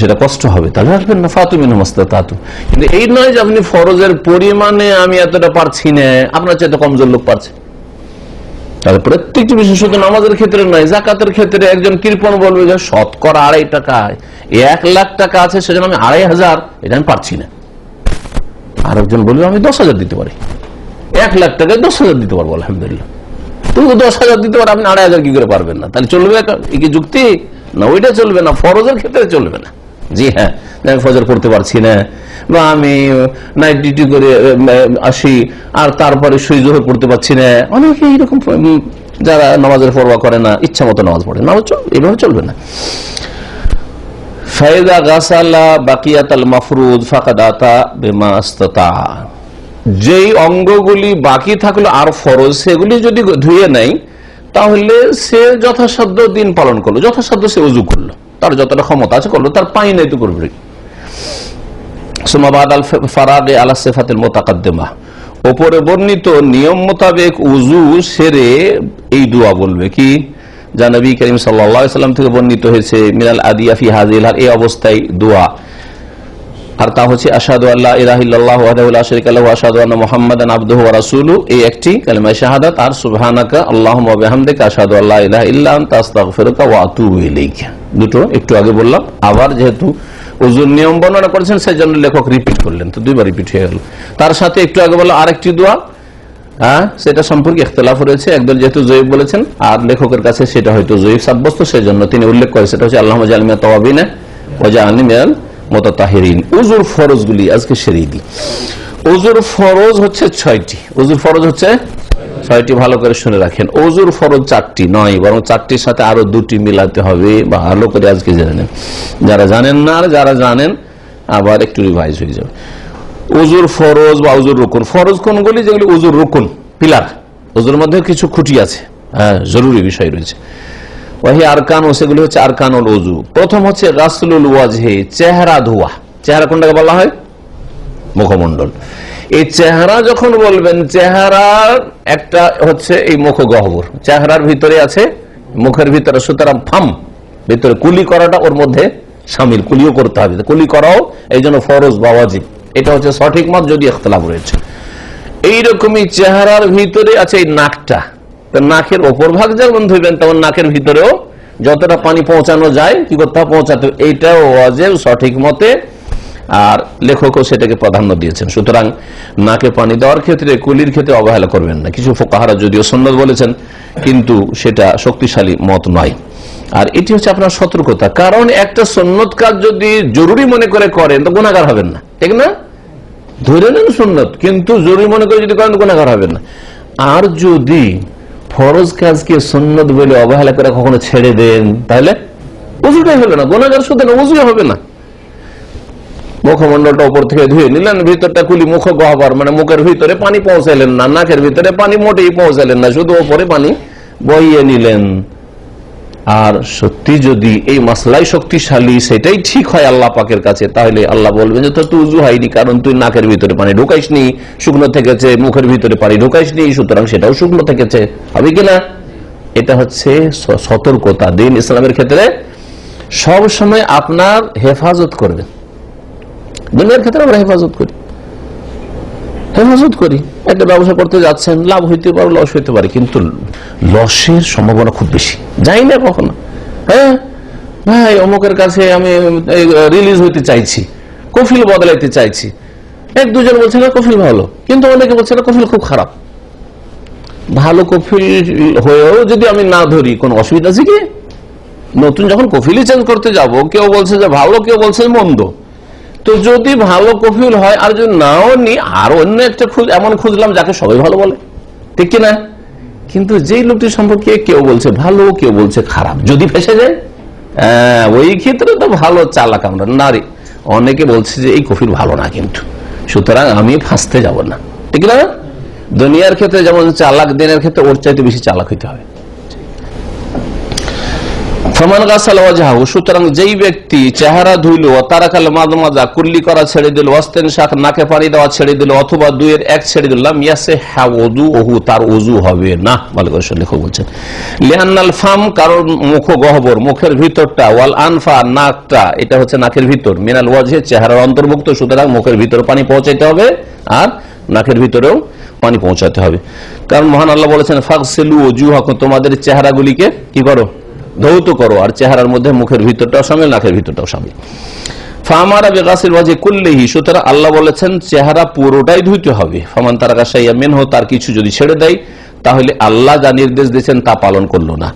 সেটা কষ্ট হবে, তাহলে রাখবেন না। ফাতুমি নামাজটা তাতু, কিন্তু এই নয় যে আপনি ফরজের পরিমাণে আমি এতটা পারছি না, আপনার চাইতে কমজোর লোক পারছে। তাহলে প্রত্যেকটি বিষয় শুধু নামাজের ক্ষেত্রে নয়, জাকাতের ক্ষেত্রে একজন কৃপণ বলবে যে শতকরা 2.5 টাকায় 1 লাখ টাকা আছে, সেজন্য আমি 2,500 এটা আমি পারছি না। আর একজন বলবে আমি 10,000 দিতে পারি, 1 লাখ টাকায় 10,000 দিতে পারবো আলহামদুলিল্লাহ। তুমি 10,000 দিতে পারো, আপনি 2,500 কি করে পারবেন না? তাহলে চলবে কি যুক্তি? না, ওইটা চলবে না, ফরজের ক্ষেত্রে চলবে না। জি হ্যাঁ, আমি ফজর করতে পারছি না বা আমি নাইট ডিউটি করে আসি আর তারপরে সুই জোহর পড়তে পারছি না, অনেকে এইরকম যারা নামাজের পরোয়া করে না, ইচ্ছা মতো নামাজ পড়ে, নামাজ এইভাবে চলবে না। ফায়দা গাসালা বাকিয়াতাল মাফরুদ ফাকাদ আতা বিমা ইসতাতা, যেই অঙ্গগুলি বাকি থাকলো আর ফরজ, সেগুলি যদি ধুয়ে নেয় তাহলে সে যথাসাধ্য দিন পালন করলো, যথাসাধ্য সে ওযু করলো, তার যতটা ক্ষমতা আছে করলো, তার পাই নাই তো করবে। ওপরে বর্ণিত নিয়ম মোতাবেক উযু সেরে এই দোয়া বলবে কি, যা নবী করিম সাল্লাল্লাহু আলাইহি ওয়াসাল্লাম থেকে বর্ণিত হয়েছে, মিনাল আদিয়া ফি হাযিল হাল, এই অবস্থায় দোয়া। আর তা হচ্ছে আশহাদু আল্লা ইলাহা ইল্লাল্লাহু ওয়াহদাহু লা শারীকা লাহু ওয়া আশহাদু আন্না মুহাম্মাদান আবদুহু ওয়া রাসূলুহু, এই একটি কালিমা শাহাদাত, আর সুবহানাকা আল্লাহুম্মা ওয়া বিহামদিকা আশহাদু আল্লা ইলাহা ইল্লা আনতা আস্তাগফিরুকা ওয়া আতুবু ইলাইকা। দুটো একটু আগে বললাম, আবার যেহেতু ওযুর নিয়ম বর্ণনা করেছেন সেজন্য লেখক রিপিট করলেন, তো দুইবার রিপিট হয়ে গেল। তার সাথে একটু আগে বললাম আরেকটি দোয়া, সেটা সম্পর্কে ইখতিলাফ রয়েছে, একদল যেহেতু জয়ীফ বলেছেন আর লেখকের কাছে সেটা হয়তো জয়ীফ সাব্যস্ত, সেজন্য তিনি উল্লেখ করেন, সেটা হচ্ছে আল্লাহুম্মা জাআলনি মিনাত তাওয়াবিন ওয়া জাআলনি মিনাল মুতাতাহহিরিন। উযুর ফরজগুলি আজকে সেরে দিই। উযুর ফরজ হচ্ছে 6টি, উযুর ফরজ হচ্ছে 6টি, ভালো করে শুনে রাখেন। উযুর ফরজ 4টি নয়, বরং 4টির সাথে আরো 2টি মিলাতে হবে, ভালো করে আজকে জেনে নেন, যারা জানেন না আর যারা জানেন আবার একটু রিভাইজ হয়ে যাবে। উযুর ফরজ বা উযুর রুকুন, ফরজ কোনগুলি? যেগুলি উযুর রুকুন, পিলার, উযুর মধ্যে কিছু খুঁটি আছে, জরুরি বিষয় রয়েছে। ওয়াহি আরকান, সেগুলি হচ্ছে আরকানুল উযু। প্রথম হচ্ছে গাসলুল ওয়াজহি, চেহারা ধোয়া। চেহারা কোনটাকে বলা হয়? মুখমণ্ডল। এই চেহারা যখন বলবেন, চেহারার একটা হচ্ছে এই মুখগহ্বর, চেহারার ভিতরে আছে, মুখের ভিতরে, সুতরাং ফাম ভিতরে কুলি করাটা ওর মধ্যে শামিল, কুলিও করতে হবে, কুলি করাও এই জন্য ফরজ বা ওয়াজিব। এটা হচ্ছে সঠিক মত, যদি ইখতিলাফ রয়েছে। এইরকমই চেহারার ভিতরে আছে এই নাকটা, নাকের ওপর ভাগ যেমন ধরবেন তেমন নাকের ভিতরেও যতটা পানি পৌঁছানো যায় কি করতে হবে? পৌঁছাতে। এইটাও ওয়াজিব সঠিক মতে, আর লেখকও সেটাকে প্রাধান্য দিয়েছেন। সুতরাং নাকে পানি দেওয়ার ক্ষেত্রে, কুলির ক্ষেত্রে অবহেলা করবেন না। কিছু ফুকাহারা যদিও সুন্নাত বলেছেন, কিন্তু সেটা শক্তিশালী মত নয়। আর এটি হচ্ছে আপনার সতর্কতা, কারণ একটা সুন্নত কাজ যদি জরুরি মনে করে করেন তো গুনাহগার হবেন না, ঠিক না? ধরে নেন সুন্নত, কিন্তু জরুরি মনে করে যদি করেন তো গুনাহগার হবেন না। আর যদি ফরজ কাজকে সুন্নত বলে অবহেলা করে কখনো ছেড়ে দেন, তাহলে উযুটাই হলো না, গুনাহগার শুধু না, উযুই হবে না। মুখমন্ডলটা উপর থেকে ধুয়ে নিলেন, ভিতরটা কুলি, মুখ গহ্বর মানে মুখের ভিতরে পানি পৌঁছালেন না, নাকের ভিতরে পানি মোটেই পৌঁছালেন না, শুধু উপরে পানি বইয়ে নিলেন। আর সত্যি যদি এই মাসলাই শক্তিশালী, সেটাই ঠিক হয় আল্লাহ পাকের কাছে, তাহলে আল্লাহ বলবেন যে তোর তো উযু হয়নি, কারণ তুই নাকের ভিতরে পানি ঢুকাইসনি, শুকনো থেকেছে, মুখের ভিতরে পানি ঢুকাইসনি, সুতরাং সেটাও শুকনো থেকেছে, হবে কিনা? এটা হচ্ছে সতর্কতা। দিন ইসলামের ক্ষেত্রে সব সময় আপনার হেফাজত করবেন। দুনিয়ার ক্ষেত্রে আমরা হেফাজত করি, একটা ব্যবসা করতে যাচ্ছেন, লাভ হইতে পারে, লস হইতে পারে, কিন্তু লসের সম্ভাবনা খুব বেশি, যাই না কখনো। হ্যাঁ ভাই, অমুকের কাছে আমি রিলিজ হইতে চাইছি, কফিল বদলাইতে চাইছি, 1-2 জন বলছে না কফিল ভালো, কিন্তু অনেকে বলছে না কফিল খুব খারাপ। ভালো কফিল হয়েও যদি আমি না ধরি, কোন অসুবিধা আছে কি? নতুন যখন কফিলই চেঞ্জ করতে যাব, কেউ বলছে যে ভালো, কেউ বলছে মন্দ, তো যদি ভালো কফিল হয় আর যদি নাও নি, আর অন্য একটা এমন খুঁজলাম যাকে সবাই ভালো বলে, ঠিক কিনা? কিন্তু যেই লোকটি সম্পর্কে কেউ বলছে ভালো, কেউ বলছে খারাপ, যদি ফেসে যায়, ওই ক্ষেত্রে তো ভালো চালাক আমরা নারী, অনেকে বলছে যে এই কফিল ভালো না, কিন্তু সুতরাং আমি ফাঁসতে যাব না, ঠিক না? দুনিয়ার ক্ষেত্রে যেমন চালাক, দিনের ক্ষেত্রে ওর চাইতে বেশি চালাক হইতে হবে। ফামান গাসালা ওয়াজহাহু, সুতরাং যেই ব্যক্তি চেহারা ধুইল, তারাকাল মাযমাযা, কুল্লি করা ছেড়ে দিল, ওয়াস্তিনশাক, নাকে পানি দেওয়া ছেড়ে দিল, অথবা দুইয়ের এক ছেড়ে দিল, লাম ইয়াসিহা ওযুহু, তার ওযু হবে না। মালিক লেখক বলছেন লিআন্নাল ফাম, কারণ মুখ গহ্বর, মুখের ভিতরটা, ওয়াল আনফা, নাকটা, এটা হচ্ছে নাকের ভিতর, মিনাল ওয়াজহি, চেহারার অন্তর্ভুক্ত, সুতরাং মুখের ভিতরে পানি পৌঁছাইতে হবে আর নাকের ভিতরেও পানি পৌঁছাতে হবে। কারণ মহান আল্লাহ বলেছেন ফাগসিলু ওজুহাকুম, তোমাদের চেহারাগুলিকে কি করো, ধৌত করো, আর চেহারার মধ্যে মুখের ভিতরটাও শামিল, নাকের ভিতরটাও শামিল। ফামারা বিগাসিল ওয়াজহি কুল্লিহি, সুতরাং আল্লাহ বলেছেন চেহারা পুরোটাই ধুইতে হবে। ফামান তারাকা শাইআম মিনহু, তার কিছু যদি ছেড়ে দেয় তাহলে আল্লাহ যা নির্দেশ দিয়েছেন তা পালন করলো না।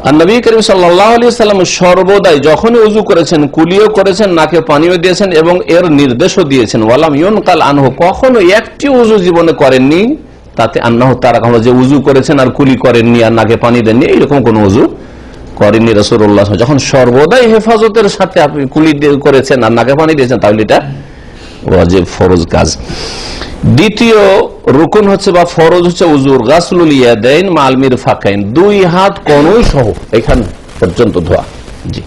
আর নবী করিম সাল্লাল্লাহু আলাইহি ওয়াসাল্লাম সর্বদাই যখনই ওযু করেছেন, কুলিও করেছেন, নাকে পানিও দিয়েছেন এবং এর নির্দেশও দিয়েছেন। ওয়ালাম ইউনকাল আনহু, কখনো একটি ওযু জীবনে করেননি তাতে আন্নাহু তারাকা, যে ওযু করেছেন আর কুলি করেননি আর নাকে পানি দেননি, এইরকম কোন ওযু করেননি রাসূলুল্লাহ। যখন সর্বদাই হেফাজতের সাথে আপনি কুলি করেছেন আর নাকে পানি দিয়েছেন তাহলে এটা ওয়াজিব, ফরজ কাজ। দ্বিতীয় রুকুন হচ্ছে বা ফরজ হচ্ছে উজুর গাসলুল ইয়াদাইন মাল মিরফাকাইন, দুই হাত কনুই সহ এখান পর্যন্ত ধোয়া। জি,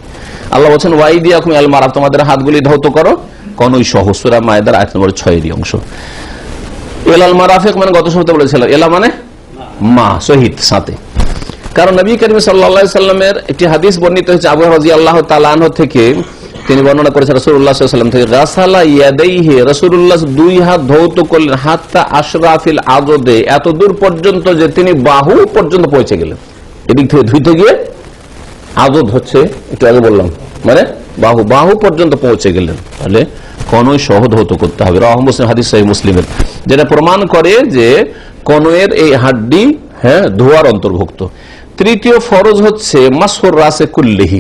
আল্লাহ বলেন ওয়াইদিয়াকুম ইলাল মারাফিক, তোমাদের হাতগুলি ধৌত করো কনুই সহ, সূরা মায়েদার আয়াত নম্বর 6 এর অংশ। ইলাল মারাফিক মানে গত সপ্তাহে বলেছিলাম, এলা মানে মা, শহীদ সাথে। কারণ নবী করিম সাল্লাল্লাহু আলাইহি সাল্লামের একটি হাদিস বর্ণিত হয়েছে আবু হুরায়রা রাদিয়াল্লাহু তাআলা আনহু থেকে, তিনি বর্ণনা করেছেন রাসূলুল্লাহ সাল্লাল্লাহু আলাইহি ওয়াসাল্লাম থেকে, গাসালা ইয়াদাইহি, রাসূলুল্লাহ দুই হাত ধৌত করলেন, হাত্তা আশরাফিল আযদে, এত দূর পর্যন্ত যে তিনি বাহু পর্যন্ত পৌঁছে গেলেন। এদিক থেকে ধুইতে গিয়ে, আযদ হচ্ছে একটু আগে বললাম মানে বাহু পর্যন্ত পৌঁছে গেলেন, তাহলে কনুই সহ ধৌত করতে হবে। রাওয়াহু মুসলিম, হাদিস সহিহ মুসলিমের, যেটা প্রমাণ করে যে কনুয়ের এই হাড্ডি ধোয়ার অন্তর্ভুক্ত। তৃতীয় ফরজ হচ্ছে মাসহুর রাসে কুল্লিহি,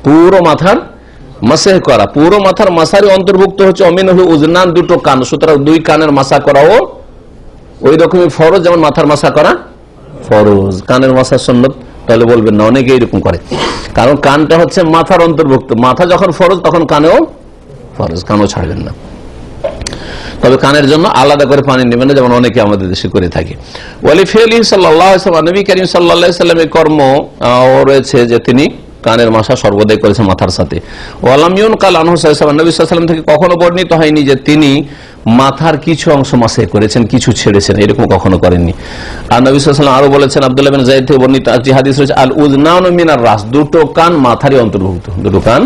পুরো মাথার মাসাহ করা, পুরো মাথার মাসারই অন্তর্ভুক্ত হচ্ছে অমিনহু উজনান, দুটো কান, সুতরাং দুই কানের মাসা করাও ওই রকমই ফরজ যেমন মাথার মাসা করা ফরজ। কানের মাসা সুন্নাত তাহলে বলবেন না, অনেকে এরকম করে, কারণ কানটা হচ্ছে মাথার অন্তর্ভুক্ত, মাথা যখন ফরজ তখন কানেও ফরজ, কানও ছাড়বেন না। তবে কানের জন্য আলাদা করে পানি নেবেন না, যেমন অনেকে আমাদের দেশে করে থাকে। ওয়ালি ফিলি সাল্লাল্লাহু আলাইহি ওয়াসাল্লাম, নবী করিম সাল্লাল্লাহু আলাইহি ওয়াসাল্লামের কর্ম রয়েছে যে তিনি কানের মাসা সর্বদাই করেছেন মাথার সাথে। ওয়ালাম ইউনকাল আনহু সাল্লাল্লাহু আলাইহি ওয়াসাল্লাম, নবী সাল্লাল্লাহু আলাইহি ওয়াসাল্লাম থেকে কখনো বর্ণিত হয়নি যে তিনি মাথার কিছু অংশ মাসে করেছেন, কিছু ছেড়েছেন, এরকম কখনো করেননি। আর নবী সাল্লাল্লাহু আলাইহি ওয়াসাল্লাম আরো বলেছেন, আব্দুল্লাহ বিন যায়েদ থেকে বর্ণিত একটি হাদিস রয়েছে, আল উযনানু মিনার রাস, দুটো কান মাথারই অন্তর্ভুক্ত, দুটো কান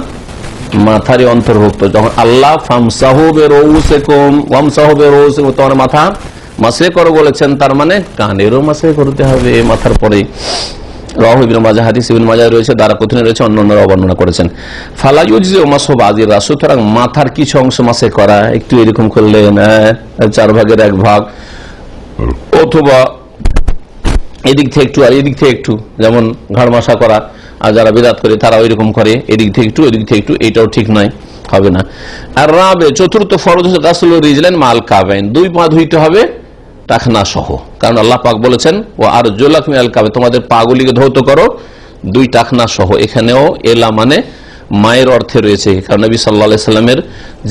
মাথারই অন্তর্ভুক্ত। যখন আল্লাহ ফামসাহু বিরউসিকুম ওয়ামসাহু বিরউসিকুম, তোমার মাথা মাসে করো বলেছেন, তার মানে কানেরও মাসে করতে হবে মাথার পরে। রাওয়াহু ইবনে মাজাহ, হাদিস ইবনে মাজাহ রয়েছে, দারাকুতনি রয়েছে, অন্যান্যরা বর্ণনা করেছেন। ফালা ইউজজিউ মাসহু বাযির রাস, সুতরাং মাথার কিছু অংশ মাসে করা, একটু এরকম করলেন 4 ভাগের 1 ভাগ, অথবা এদিক থেকে একটু আর এদিক থেকে একটু, যেমন ঘাড় মাসা করা, আর যারা বিদআত করে তারা ওইরকম করে, এদিক থেকে একটু এদিক থেকে একটু, এটাও ঠিক নয়, হবে না। আর রাবে, চতুর্থ ফরজ হচ্ছে গাসলুর রিজলাইন মাল কাবাইন, দুই পা ধুইতে হবে টাকনা সহ, কারণ আল্লাহ পাক বলেছেন ও আরজুলাকুম ইলাল কাবাইন, তোমাদের পাগুলিকে ধৌত করো দুই টাকনা সহ। এখানেও এলা মানে মায়ের অর্থে রয়েছে, কারণ নবী সাল্লাল্লাহু আলাইহি সাল্লামের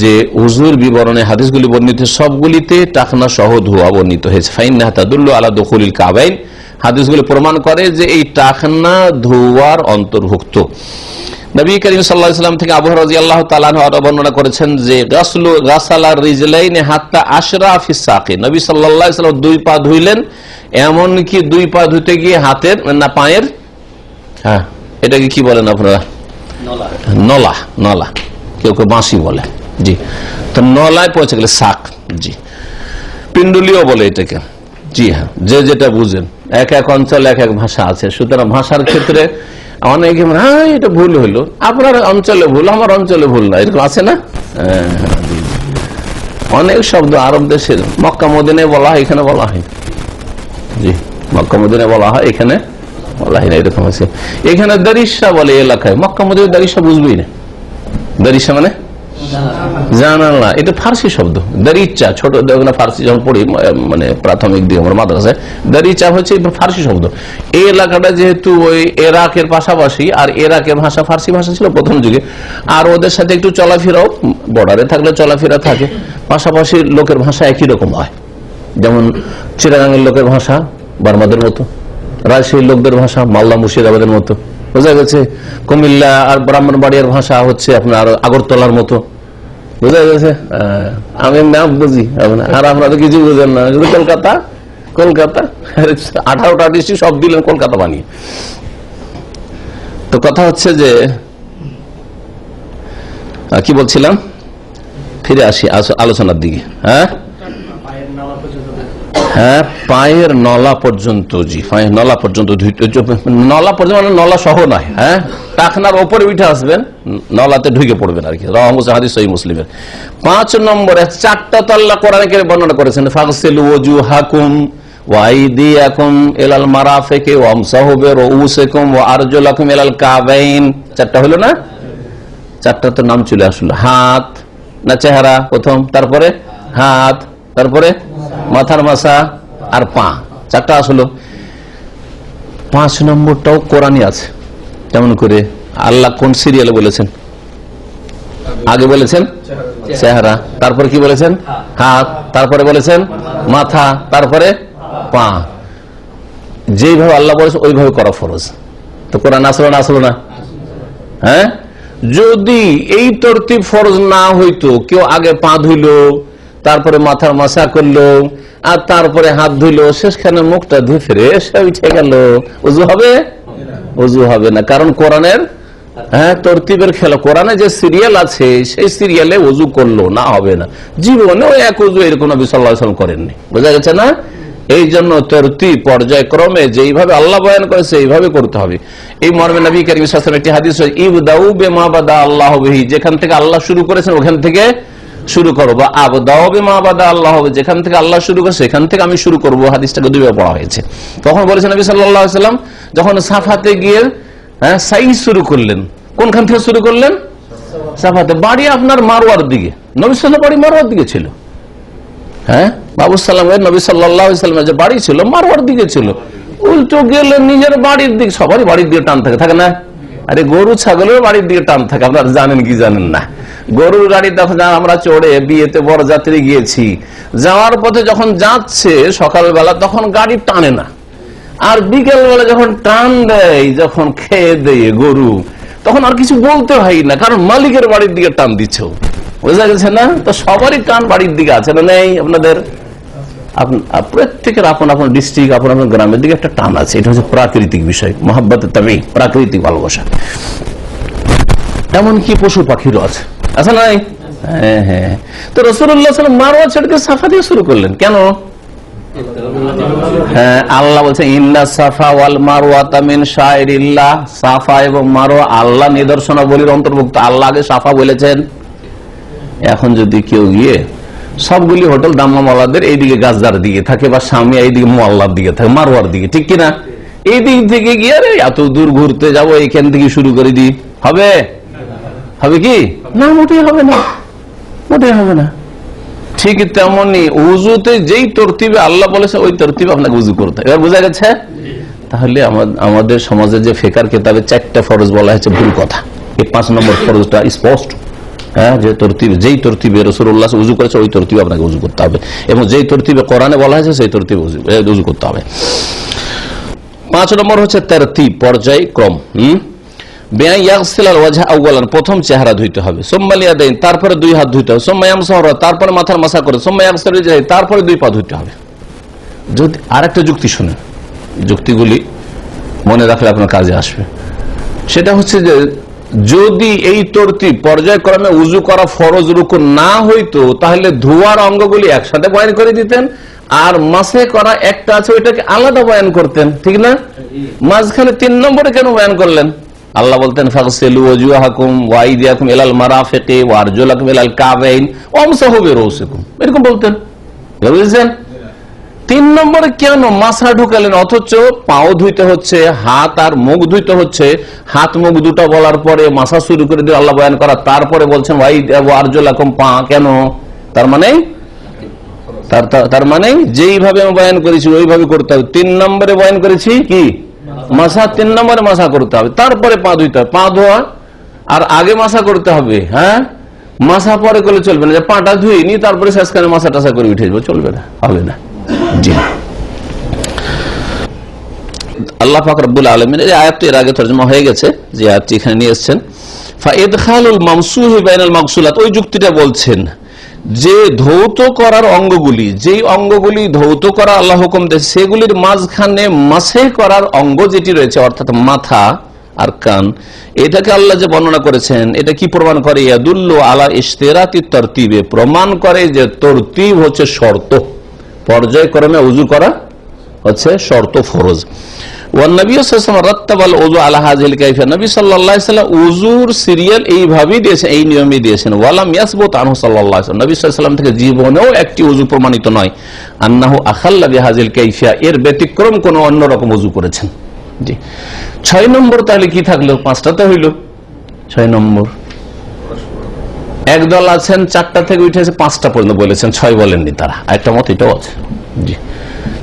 যে হুজুর বিবরণে হাদিসগুলি বর্ণিত সবগুলিতে টাকনা সহ ধোয়া বর্ণিত হয়েছে। ফাইন্নাহা তাদুল্লু আলা দুখুলিল কাবাইন, হাদিসগুলি প্রমাণ করে যে এই টাকনা ধোয়ার অন্তর্ভুক্ত। নবী করিম সাল্লাল্লাহু আলাইহি ওয়াসাল্লাম থেকে আবু হুরায়রা রাদিয়াল্লাহু তাআলা আনহু বর্ণনা করেছেন যে গাসালা রিজলাইনি হাত্তা আশরাফিস সাকি, নবী সাল্লাল্লাহু আলাইহি ওয়াসাল্লাম দুই পা ধুইলেন, এমন কি দুই পা ধুতে গিয়ে হাতের না পায়ের, এটাকে কি বলেন আপনারা, নলা, নলা, কেউ কেউ বাঁশি বলে, জি, তো নলায় পৌঁছে গেলে সাক, জি, পিন্ডুলিও বলে এটাকে, জি হ্যাঁ, যে যেটা বুঝেন, এক এক অঞ্চলে এক এক ভাষা আছে, সুতরাং ভাষার ক্ষেত্রে অনেকে এটা ভুল হইলো, আপনার অঞ্চলে ভুল, আমার অঞ্চলে ভুল না, এরকম আছে না। অনেক শব্দ আরব দেশের, মক্কা মদিনায় বলা হয়, এখানে বলা হয়, জি, মক্কা মদিনায় বলা হয়, এখানে বলা হয় না, এরকম আছে। এখানে দারিসা বলে এলাকায়, মক্কা মদিনায় দারিসা বুঝবেই না। দারিসা মানে জানালা, এটা ফার্সি শব্দ। দারিচা, ছোট ফার্সি যখন পড়ি মানে প্রাথমিক দিয়ে আমার মাদ্রাসায়, দারিচা হচ্ছে ফার্সি শব্দ। এই এলাকাটা যেহেতু ওই ইরাকের পাশাপাশি, আর ইরাকের ভাষা ফার্সি ভাষা ছিল প্রথম যুগে, আর ওদের সাথে একটু চলাফেরাও, বর্ডারে থাকলে চলাফেরা থাকে, পাশাপাশি লোকের ভাষা একই রকম হয়। যেমন চিটাগাংয়ের লোকের ভাষা বার্মাদের মতো, রাজশাহীর লোকদের ভাষা মালদা মুর্শিদাবাদের মতো, বোঝা গেছে। কুমিল্লা আর ব্রাহ্মণবাড়িয়ার ভাষা হচ্ছে আপনার আগরতলার মতো, বোঝা গেছে। আমি নাম বুঝি আর আপনারা কিছু বুঝেন না, শুধু কলকাতা কলকাতা 18টা ডিস্ট্রিক্ট সব দিলেন কলকাতা বানিয়ে। তো কথা হচ্ছে যে কি বলছিলাম, ফিরে আসি আলোচনার দিকে। হ্যাঁ, পায়ের নলা পর্যন্ত, জি পায়ের নলা পর্যন্ত, নলা পর্যন্ত মানে নলা সহ নয়, হ্যাঁ টাকনার ওপরে উঠে আসবেন, নলাতে ঢুকে পড়বেন আর কি। হাদিস সহিহ মুসলিমের। 5 নম্বরে 4টা তো আল্লাহ কোরআনে বর্ণনা করেছেন, ফাগসিলু ওয়াজুহাকুম ওয়া আইদিয়াকুম ইলাল মারাফিকি ওয়ামসাহু বিরুউসিকুম ওয়া আরজুলাকুম ইলাল কাবাইন। 4টা হলো না? 4টা তো নাম চলে আসলো। হাত না চেহারা প্রথম, তারপরে হাত, তারপরে মাথার মাসা আর পা, 4টা আসলো। 5 নম্বরটাও কোরআনই আছে। কেমন করে? আল্লাহ কোন সিরিয়ালে বলেছেন? আগে বলেছেন চেহারা, তারপরে কি বলেছেন? হাত, তারপরে বলেছেন মাথা, তারপরে পা। যেইভাবে আল্লাহ বলেছে ওইভাবে করা ফরজ। তো কোরআন আসলো না? আসলো না? হ্যাঁ, যদি এই তরতিব ফরজ না হইতো, কেউ আগে পা ধুইলো, তারপরে মাথার মাসা করলো, আর তারপরে হাত ধুইলো, শেষখানে মুখটা ধুয়ে ফ্রেশ উঠে গেল, ওযু হবে? ওযু হবে না, কারণ কোরআনের তরতিবের খেলা। কোরআনে যে সিরিয়াল আছে সেই সিরিয়ালে ওযু করলো না, হবে না। জীবনে ওই এক ওযু এরকম নবী সাল্লাল্লাহু আলাইহি ওয়াসাল্লাম করেননি, বোঝা গেছে না? এই জন্য তরতিব পর্যায়ক্রমে যেইভাবে আল্লাহ বয়ান করেছে এইভাবে করতে হবে। এই মর্মে নবী কারীম সাল্লাল্লাহু আলাইহি ওয়াসাল্লাম একটি হাদিস আছে, ইবদাউ বিমা বাদা আল্লাহু বিহি, যেখান থেকে আল্লাহ শুরু করেছেন ওখান থেকে শুরু করো, বা আবদাউ বিমা বাদা আল্লাহু বিহি, যেখান থেকে আল্লাহ শুরু করেছে সেখান থেকে আমি শুরু করব। হাদিসটাকে দুইবার পড়া হয়েছে। তখন বলেছেন নবী সাল্লাল্লাহু আলাইহি ওয়াসাল্লাম যখন সাফাতে গিয়ে সাই শুরু করলেন, কোনখান থেকে শুরু করলেন? সাফাতে। বাড়ি আপনার মারওয়ার দিকে, নবী সাল্লাল্লাহু আলাইহি ওয়াসাল্লাম বাড়ি মারওয়ার দিকে ছিল। হ্যাঁ, বাবু সালামের নবী সাল্লাল্লাহু আলাইহি ওয়াসাল্লামের যে বাড়ি ছিল মারওয়ার দিকে ছিল। উল্টো গেলে নিজের বাড়ির দিকে, সবারই বাড়ির দিকে টান থাকে, থাকে না? আরে গরু ছাগলের বাড়ির দিকে টান থাকে, আপনারা জানেন কি জানেন না? গরুর গাড়ি দেখেন, আমরা চড়ে বিয়েতে বরযাত্রী গিয়েছি, যাওয়ার পথে যখন যাচ্ছে সকালবেলা তখন গাড়ি টানে না, আর বিকেল বেলা যখন টান দেয়, যখন খেয়ে দেয় গরু, তখন আর কিছু বলতে হয় না, কারণ মালিকের বাড়ির দিকে টান দিচ্ছ, বোঝা গেছে না? তো সবারই টান বাড়ির দিকে আছে না নেই? আপনাদের প্রত্যেকের আপন আপন ডিস্ট্রিক্ট, আপন আপন গ্রামের দিকে একটা টান আছে। এটা হচ্ছে প্রাকৃতিক বিষয়, মহাব্বতের তাবেঈ, প্রাকৃতিক ভালোবাসা। এমনকি পশু পাখিরও আছে, আছে নাই? হ্যাঁ হ্যাঁ। তো রাসূলুল্লাহ সাল্লাল্লাহু আলাইহি ওয়াসাল্লাম মারওয়া ছেড়ে সাফা দিয়ে শুরু করলেন কেন? হ্যাঁ, আল্লাহ বলছে ইন্না সাফা ওয়াল মারওয়াতা মিন শাইরিল্লাহ, সাফা এবং মারওয়া আল্লাহ নিদর্শনাবলীর অন্তর্ভুক্ত। আল্লাহ আগে সাফা বলেছেন। এখন যদি কেউ গিয়ে সবগুলি হোটেল দাম্মাওয়ালাদের এইদিকে গাছদার দিকে থাকে, বা সামিয়া এইদিকে মোয়াল্লার দিকে থাকে, মারওয়ার দিকে, ঠিক কিনা? এই দিক থেকে গিয়ে এত দূর ঘুরতে যাবো, এইখান থেকে শুরু করে দিই, হবে? হবে কি না? মোটেই হবে না, মোটেই হবে না। ঠিক তেমনি উজুতে যেই তরতিবে আল্লাহ বলেছে ওই তরতিবে আপনাকে উজু করতে হবে। এবার বোঝা গেছে? তাহলে আমাদের সমাজে যে ফিকহ কিতাবে 4টা ফরজ বলা হয়েছে, ভুল কথা। এই 5 নম্বর ফরজটা স্পষ্ট, হ্যাঁ, যে তরতিব, যেই তরতিবে রাসূলুল্লাহ উজু করেছে ওই তরতিবে আপনাকে উজু করতে হবে, এবং যেই তরতিবে কোরআনে বলা হয়েছে সেই তরতিবে উজু করতে হবে। 5 নম্বর হচ্ছে তারতিব, পর্যায়ক্রম। প্রথম চেহারা ধুইতে হবে, তারপরে 2 হাত ধুইতে হবে, তারপরে মাথার মাসা করে, তারপরে 2 পা ধুইতে হবে। যদি আরেকটা যুক্তি শুনেন, যুক্তিগুলি মনে রাখলে আপনার কাজে আসবে। সেটা হচ্ছে যে যদি এই তরতিব পর্যায়ক্রমে উজু করা ফরজ রুকুন না হইতো, তাহলে ধোয়ার অঙ্গগুলি একসাথে বয়ান করে দিতেন, আর মাসে করা একটা আছে ওইটাকে আলাদা বয়ান করতেন, ঠিক না? মাঝখানে 3 নম্বরে কেন বয়ান করলেন? আল্লাহ বলতেন ফাগসিলু ওয়াজুহাকুম ওয়া আইদিয়াকুম ইলাল মারাফিকি ওয়া আরজুলাকুম ইলাল কাবাইন ওয়ামসাহু বিরুউসিকুম, এরকম বলতেন, বুঝছেন? 3 নম্বরে কেন মাসা ঢুকালেন? অথচ পাও ধুইতে হচ্ছে, হাত আর মুখ ধুইতে হচ্ছে। হাত মুখ দুটো বলার পরে মাসা শুরু করে দিয়ে আল্লাহ বয়ান করা, তারপরে বলছেন ওয়া আরজুলাকুম, পা কেন? তার মানে যেইভাবে আমি বয়ান করেছি ওইভাবে করতে হবে। 3 নম্বরে বয়ান করেছি কি মাসা, 3 নম্বরে মাসা করতে হবে, তারপরে পা ধুইতে হবে। পা ধোয়া আর আগে মাসা করতে হবে, হ্যাঁ, মাসা পরে করলে চলবে না। যে পাটা ধুই নি তারপরে শেষখানে মাসা টাসা করে উঠে যাবো, চলবে না, হবে না। জি। আল্লাহ পাক রব্বুল আলামিন এই আয়াতটি এর আগে তরজমা হয়ে গেছে, যে আয়াতটি এখানে নিয়ে এসেছেন, ফাইদখালুল মামসুহি বাইনাল মাগসুলাত, ওই যুক্তিটা বলছেন যে ধৌত করার অঙ্গগুলি, যেই অঙ্গগুলি ধৌত করা আল্লাহ হুকুম দিয়েছে সেগুলির মাঝখানে মাসেহ করার অঙ্গ যেটি রয়েছে, অর্থাৎ মাথা আর কান, এটাকে আল্লাহ যে বর্ণনা করেছেন, এটা কি প্রমাণ করে? ইয়াদুল্লু আলা ইশতিরাতি তারতিবে, প্রমাণ করে যে তরতিব হচ্ছে শর্ত, পর্যায়ক্রমে ওযু করা হচ্ছে শর্ত, ফরজ। ওয়ান নবী সাল্লাল্লাহু আলাইহি ওয়াসাল্লাম রাত্তাবাল ওযু আলা হাযিল কাইফিয়া, নবী সাল্লাল্লাহু আলাইহি ওয়াসাল্লাম ওযুর সিরিয়াল এইভাবেই দিয়েছেন, এই নিয়মে দিয়েছেন। ওয়ালাম ইয়াসবুত আনহু সাল্লাল্লাহু আলাইহি ওয়াসাল্লাম, নবী সাল্লাল্লাহু আলাইহি ওয়াসাল্লাম থেকে জীবনেও একটি ওযু প্রমাণিত নয় আন্নাহু আখাল্লা বিহাযিল কাইফিয়া, এর ব্যতিক্রম কোন অন্য রকম ওযু করেছেন। জি, 6 নম্বর তাহলে কি থাকলো? 5টা তো হইল। 6 নম্বর একদল আছেন 4টা থেকে উঠেছে 5টা পর্যন্ত বলেছেন, 6 বলেননি তারা, একটা মত এটাও আছে। জি,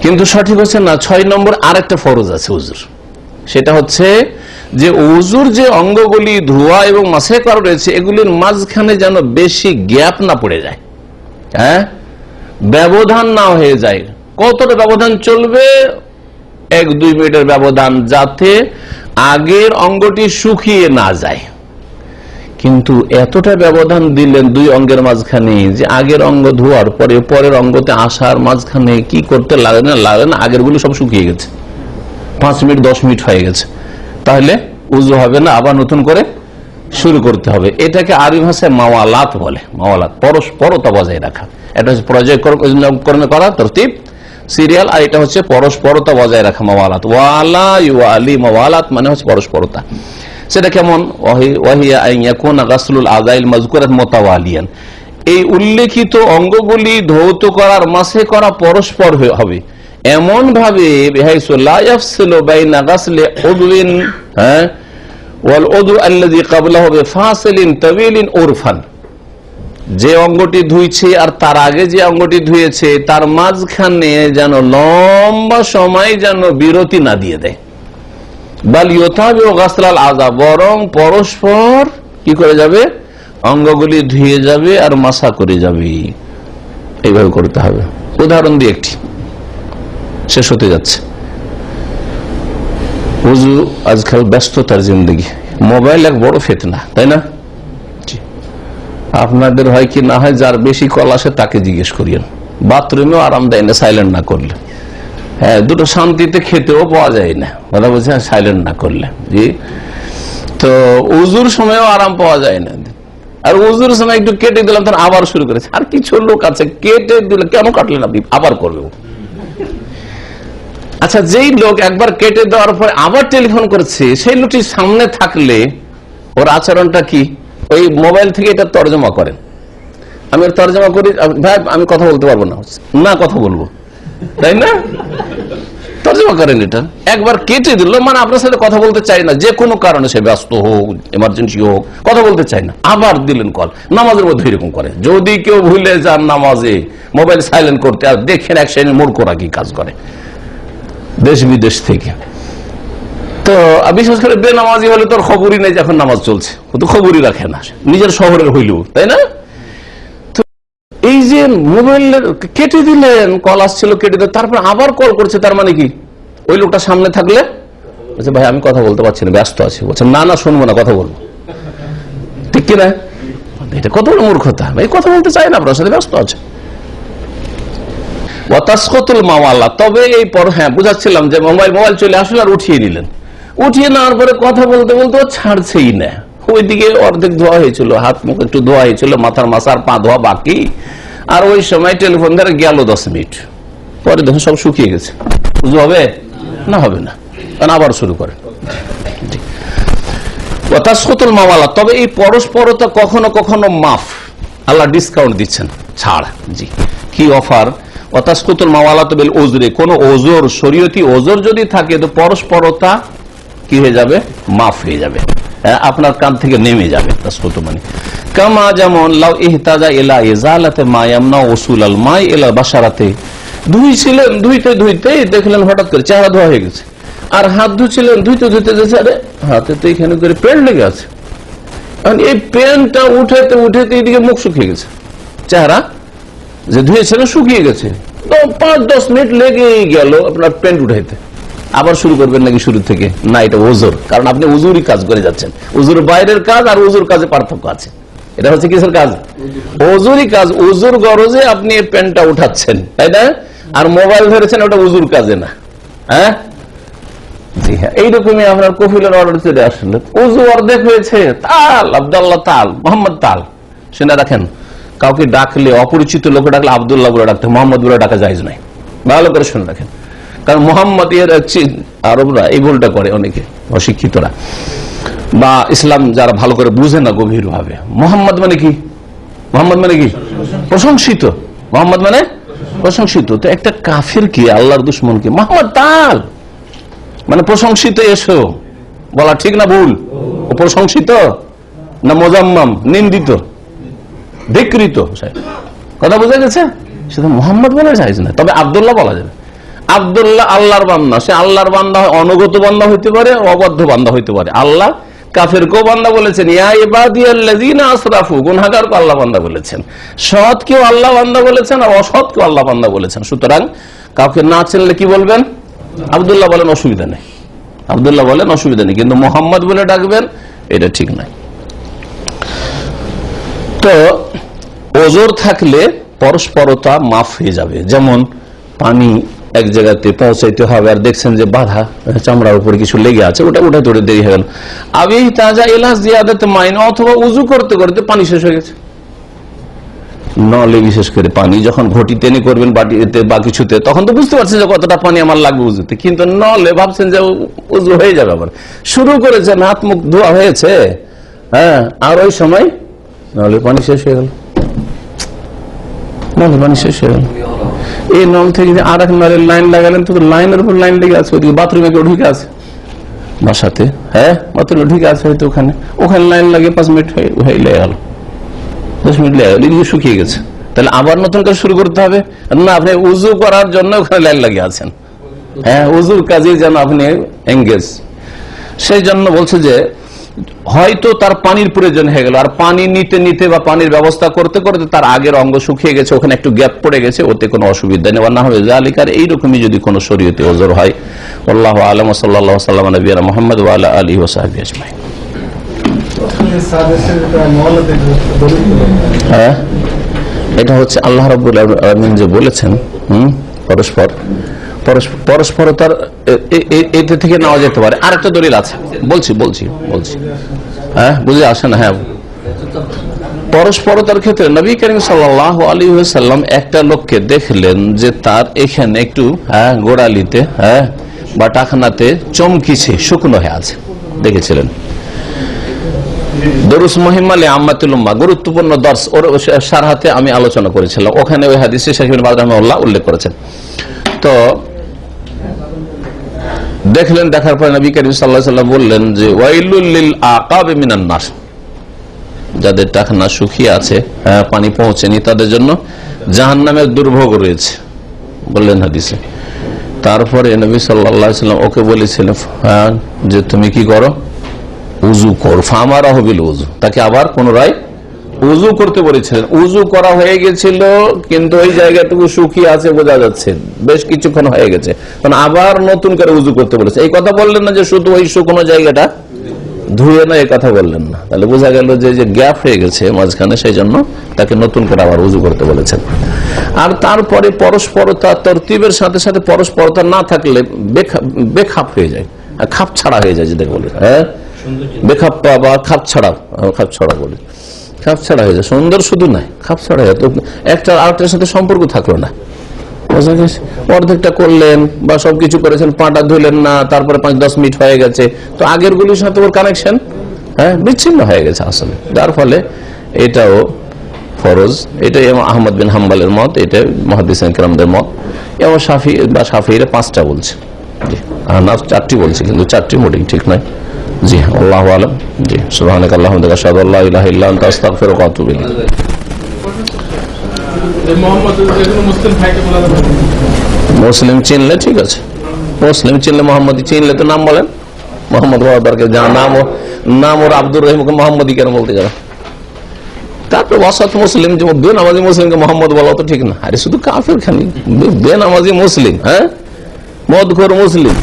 কিন্তু সঠিক হচ্ছে না, 6 নম্বর আরেকটা ফরজ আছে ওযুর, সেটা হচ্ছে যে ওযুর যে অঙ্গগুলি ধোয়া এবং মাসে করা রয়েছে এগুলির মাঝখানে যেন বেশি গ্যাপ না পড়ে যায়, হ্যাঁ, ব্যবধান না হয়ে যায়। কতটা ব্যবধান চলবে? 1-2 মিনিটের ব্যবধান, যাতে আগের অঙ্গটি শুকিয়ে না যায়। কিন্তু এতটা ব্যবধান দিলেন 2 অঙ্গের মাঝখানে যে আগের অঙ্গ ধোয়ার পরে পরের অঙ্গতে আসার মাঝখানে কি করতে লাগে না, আগের গুলো সব শুকিয়ে গেছে, 5 মিনিট 10 মিনিট হয়ে গেছে, তাহলে উযু হবে না, আবার নতুন করে শুরু করতে হবে। এটাকে আরবি ভাষায় মাওয়ালাত বলে, মাওয়ালাত, পরস্পরতা বজায় রাখা। এটা হচ্ছে পর্যায়ক্রমে করা তরতিব, সিরিয়াল, আর এটা হচ্ছে পরস্পরতা বজায় রাখা, মাওয়ালাত। ওয়ালা ইউআলি, মাওয়ালাত মানে হচ্ছে পরস্পরতা। সেটা কেমন? ওয়াহিয়া আন ইয়াকুনা গাসলুল আযাইল মাযকুরাত মুতাওয়ালিয়ান, এই উল্লেখিত অঙ্গগুলি ধৌত করার মাসে করা পরস্পর হবে এমন ভাবে, বিহাইসু লা ইয়াফসিলু বাইনা গাসলি উযুইন ওয়াল উযু আল্লাযী ক্বাবলাহু বিফাসিলিন তাওয়িলিন উরফান, যে অঙ্গটি ধুইছে আর তার আগে যে অঙ্গটি ধুয়েছে তার মাঝখানে যেন লম্বা সময় যেন বিরতি না দিয়ে দেয়। বাল ইউতাবিউ গাসলাল আযা, বরং পরস্পর কি করে যাবে? অঙ্গগুলি ধুয়ে যাবে আর মাসা করে যাবে, এইভাবে করতে হবে। উদাহরণ দিয়ে একটি, শেষ হতে যাচ্ছে। ওযু আজকাল ব্যস্ততার জিন্দেগি, মোবাইল এক বড় ফিতনা, তাই না? আপনাদের হয় কি না হয়, যার বেশি কল আসে তাকে জিজ্ঞেস করিয়েন, বাথরুমেও আরাম দেয় না সাইলেন্ট না করলে, হ্যাঁ, দুটো শান্তিতে খেতেও পাওয়া যায় না, কথা বলছে সাইলেন্ট না করলে। জি, তো উযুর সময়ও আরাম পাওয়া যায় না, আর উযুর সময় একটু কেটে দিলাম, তার আবার শুরু করেছে। আর কিছু লোক আছে কেটে দিলে, কেন কাটলেন আপনি, আবার করবে। আচ্ছা, যেই লোক একবার কেটে দেওয়ার পরে আবার টেলিফোন করছে, সেই লোকটি সামনে থাকলে ওর আচরণটা কি? ওই মোবাইল থেকে এটা তর্জমা করেন, আমি তর্জমা করি, ভাই আমি কথা বলতে পারবো না, না কথা বলবো, তাই না? তর্জমা করেন এটা। একবার কেটে দিল মানে আপনার সাথে কথা বলতে চাই না, যে কোনো কারণে, সে ব্যস্ত হোক, এমার্জেন্সি হোক, কথা বলতে চাই না, আবার দিলেন কল। নামাজের মধ্যে এরকম করে, যদি কেউ ভুলে যান নামাজে মোবাইল সাইলেন্ট করতে, আর দেখেন এক শ্রেণীর মূর্খরা কি কাজ করে দেশ বিদেশ থেকে। তো বিশেষ করে বেনামাজি হলে তোর খবরই নেই, যখন নামাজ চলছে ও তো খবরই রাখে না, নিজের শহরের হইলেও, তাই না? তো এই যে মোবাইল কেটে দিলেন, কল আসছিল কেটে দিলেন, তারপর আবার কল করছে, তার মানে কি? ওই লোকটা সামনে থাকলে বলছে, ভাই আমি কথা বলতে পারছি না, ব্যস্ত আছি। বলছে, না না শুনবো না, কথা বলবো, ঠিক কিনা? এটা কত বড় মূর্খতা, ভাই কথা বলতে চাই না, আপনার সাথে ব্যস্ত আছে। ওয়াতাসকাতুল মাওয়ালা, তবে এই পর, হ্যাঁ বুঝাচ্ছিলাম যে মোবাইল চলে আসলে আর উঠিয়ে নিলেন, উঠিয়ে নেওয়ার পরে কথা বলতে বলতে ও ছাড়ছেই না। ওইদিকে অর্ধেক ধোয়া হয়েছিল, হাত মুখ একটু ধোয়া হয়েছিল, মাথার মাথা আর পা ধোয়া বাকি, আর ওই সময় টেলিফোন ধরে গেল 10 মিনিট পরে দেখুন সব শুকিয়ে গেছে। বুঝতে হবে না? হবে না, কারণ আবার শুরু করে। ওয়াতাসকাতুল মাওয়ালা, তবে এই পরস্পরতা কখনো কখনো মাফ, আল্লাহ ডিসকাউন্ট দিচ্ছেন, ছাড়। জি, কি অফার? ওয়াতাসকাতুল মাওয়ালাত বিল উযরি, কোন ওযর, শরীয়তি ওযর যদি থাকে তো পরস্পরতা কি হয়ে যাবে? মাফ হয়ে যাবে, আপনার কান থেকে নেমে যাবে। তাসকুতু মানে কামা, যেমন লাউ ইহতাজা ইলা ইজালাতি মা ইয়ামনা উসুলাল মা ইলা বাশারাতে, ধুইছিলেন, ধুইতে দেখলেন হঠাৎ করে চেহারা ধোয়া হয়ে গেছে, আর হাত ধুছিলেন, ধুইতে আরে হাতে তো এখানে করে পেন লেগে আছে, এই পেনটা উঠাতে এদিকে মুখ শুকিয়ে গেছে, চেহারা যে ধুয়েছিলেন শুকিয়ে গেছে, তো 5-10 মিনিট লেগেই গেল আপনার পেন উঠাইতে। আবার শুরু করবেন নাকি শুরু থেকে? না, এটা ওজোর, কারণ আপনি উজুরই কাজ করে যাচ্ছেন। উজুর বাইরের কাজ আর উজুর কাজে পার্থক্য আছে। এটা হচ্ছে কিসের কাজ? ওজুরই কাজ। উজুর গরজে আপনি প্যান্টটা উঠাচ্ছেন, তাই না? আর মোবাইল ধরেছেন, ওটা উজুর কাজে না। হ্যাঁ, জি হ্যাঁ, এইরকমই আপনার কফিলের অর্ডার চলে আসলে উজু অর্ধেক হয়েছে, তাল আব্দুল্লাহ তাল, মোহাম্মদ তাল। শুনে রাখেন, কাউকে ডাকলে, অপরিচিত লোক ডাকলে আব্দুল্লাহ বলে ডাকতে, মোহাম্মদ বলে ডাকা যায়জ নাই। ভালো করে শুনে রাখেন, কারণ মোহাম্মদ আরবরা এই ভুলটা করে, অনেকে অশিক্ষিতরা বা ইসলাম যারা ভালো করে বুঝে না গভীর ভাবে। মোহাম্মদ মানে কি? মোহাম্মদ মানে কি? প্রশংসিত। মোহাম্মদ মানে প্রশংসিত। তো একটা কাফির কি, আল্লাহর দুশ্মন কি মোহাম্মদ তাল মানে প্রশংসিত এসো বলা ঠিক না ভুল? ও প্রশংসিত না মোজাম্মাম, নিন্দিত, বিকৃত? কথা বোঝা গেছে? সেটা মোহাম্মদ বলা যায় না, তবে আব্দুল্লাহ বলা যাবে। আব্দুল্লাহ আল্লাহর বান্দা, সে আল্লাহর বান্দা হয়, অনুগত বান্দা হইতে পারে, অবাধ্য বান্দা হইতে পারে। আল্লাহ কাফেরকেও বান্দা বলেছেন, ইয়া ইবাদিয়াল্লাযীনা আসরাফু, গুনাহগারকে আল্লাহ বান্দা বলেছেন, সৎকেও আল্লাহ বান্দা বলেছেন, আর অসৎকেও আল্লাহ বান্দা বলেছেন। সুতরাং কাউকে না চিনলে কি বলবেন? আব্দুল্লাহ বলেন, অসুবিধা নেই। আব্দুল্লাহ বলেন, অসুবিধা নেই, কিন্তু মোহাম্মদ বলে ডাকবেন, এটা ঠিক নাই। তো ওজোর থাকলে পরস্পরতা মাফ হয়ে যাবে। যেমন পানি এক জায়গাতে পৌঁছাইতে হবে, আর দেখছেন যে বাধা, চামড়ার উপরে কিছু লেগে আছে, ওটা উঠে তোড়ে দেরি হয়ে গেল। আবি তাজা ইলাস জিয়াদাত মাইন, অথবা উজু করতে করতে পানি শেষ হয়ে গেছে। নলে বিশেষ করে পানি যখন ঘটি টেনে করবেন বাটিতে বা কিছুতে, তখন তো বুঝতে পারছেন যে কতটা পানি আমার লাগবে উজুতে, কিন্তু নলে ভাবছেন যে উজু হয়ে যাবে, আবার শুরু করেছেন, হাত মুখ ধোয়া হয়েছে, হ্যাঁ, আর ওই সময় নলে পানি শেষ হয়ে গেল। নলে পানি শেষ হয়ে গেল। এই নল থেকে আর এক নলের লাইন লাগালেন, তো লাইনের উপর লাইন লেগে আছে, ওইদিকে বাথরুমে কেউ ঢুকে আছে বাসাতে, হ্যাঁ, বাথরুমে ঢুকে আছে হয়তো, ওখানে লাইন লাগে 5 মিনিট হয়ে লেগে গেল, 10 মিনিট লেগে গেল, শুকিয়ে গেছে। তাহলে আবার নতুন কাজ শুরু করতে হবে না? আপনি উজু করার জন্য ওখানে লাইন লাগিয়ে আছেন, হ্যাঁ, উজুর কাজে যেন আপনি এঙ্গেজ। সেই জন্য বলছে যে হয়তো তার পানির প্রয়োজন হয়ে গেল, আর পানি নিতে নিতে বা পানির ব্যবস্থা করতে করতে তার আগের অঙ্গ শুকিয়ে গেছে, ওখানে একটু গ্যাপ পড়ে গেছে, ওতে কোনো অসুবিধা নেই, না হবে জালিকার। এইরকমই যদি কোনো শরীয়তে ওজর হয়। আল্লাহু আ'লাম, সাল্লাল্লাহু সাল্লাম আলা নবিয়িনা মুহাম্মদ ওয়া আলা আলিহি ওয়া সাহবিহি আজমাইন। হ্যাঁ, এটা হচ্ছে আল্লাহ রাব্বুল আলামিন যে বলেছেন, পরস্পরতার এতে থেকে নেওয়া যেতে পারে। আরেকটা দলিল আছে, বলছি হ্যাঁ, বুঝে আসে না? হ্যাঁ, পরস্পরতার ক্ষেত্রে নবী করিম সাল্লাল্লাহু আলাইহি ওয়াসাল্লাম একটা লোককে দেখলেন যে তার এখানে একটু গোড়ালিতে বা টাকনাতে চমকিছে, শুকনো হয়ে আছে, দেখেছিলেন। দরুস মুহিম্মালে আম্মাতুল উম্মাহ, গুরুত্বপূর্ণ দর্স, ওর সারহাতে আমি আলোচনা করেছিলাম, ওখানে ওই হাদিসে শাইখ ইবনে বাজ রাহিমাহুল্লাহ উল্লেখ করেছেন। তো দেখলেন, দেখার পর নবী করিম সাল্লাল্লাহু আলাইহি ওয়াসাল্লাম বললেন যে ওয়াইলুল লিল আকাবি মিনান নার, যাদের টাকনা শুকিয়ে আছে, পানি পৌঁছেনি, তাদের জন্য জাহান্নামের দুর্ভোগ রয়েছে, বললেন হাদিসে। তারপরে নবী সাল্লাল্লাহু আলাইহি ওয়াসাল্লাম ওকে বলেছিলেন যে তুমি কি করো, উজু কর। ফামারাহু বিল উজু, তাকে আবার পুনরায় উজু করতে বলেছিলেন। উজু করা হয়ে গেছিল, কিন্তু ওই জায়গাটুকু শুকিয়ে আছে, বোঝা যাচ্ছে বেশ কিছুক্ষণ হয়ে গেছে, কারণ আবার নতুন করে উজু করতে বলেছে। এই কথা বললেন না যে শুধু ওই শুকনো জায়গাটা ধুয়ে না, এই কথা বললেন না। তাহলে বোঝা গেল যে গ্যাপ হয়ে গেছে মাঝখানে, সেই জন্য তাকে নতুন করে আবার উজু করতে বলেছেন। আর তারপরে পরস্পরতা, তরতিবের সাথে সাথে পরস্পরতা না থাকলে বেখাপ হয়ে যায়, খাপ ছাড়া হয়ে যায়, যেটা বলে, হ্যাঁ, বেখাপ্পা বা খাপ ছাড়া বলে, খাপ ছাড়া হয়ে যায়। সুন্দর শুধু নাই, খাপ ছাড়া হয়ে যায়, তো একটা আরেকটার সাথে সম্পর্ক থাকলো না। অর্ধেকটা করলেন বা সবকিছু করেছেন, পাটা ধুলেন না, তারপরে 5-10 মিনিট হয়ে গেছে, তো আগের গুলির সাথে ওর কানেকশন বিচ্ছিন্ন হয়ে গেছে আসলে, যার ফলে এটাও ফরজ। এটাই আহমদ বিন হাম্বলের মত, এটা মুহাদ্দিসিন কিরামদের মত, এবং শাফিঈরা 5টা বলছে, আহনাফ 4টি বলছে, কিন্তু 4টি মোটেই ঠিক নয়। জি, আল্লাহু আ'লাম। জি, সুবহানাকা আল্লাহুম্মা ওয়া বিহামদিকা আশহাদু আল্লা ইলাহা ইল্লা আনতা আস্তাগফিরুকা ওয়া আতুবু ইলাইক। মুসলিম চিনলে ঠিক আছে, মুসলিম চিনলে, মোহাম্মদ চিনলে তো নাম বলেন, মোহাম্মদ বাবারকে, যা নাম ওর আব্দুর রহিমকে মোহাম্মদই কেন বলতে যাবে? তারপরে ওয়াসাত মুসলিম, যে বেনামাজি মুসলিমকে মোহাম্মদ বলা তো ঠিক না। আরে শুধু কাফের খানি বেনামাজি মুসলিম, হ্যাঁ, মদখোর মুসলিম,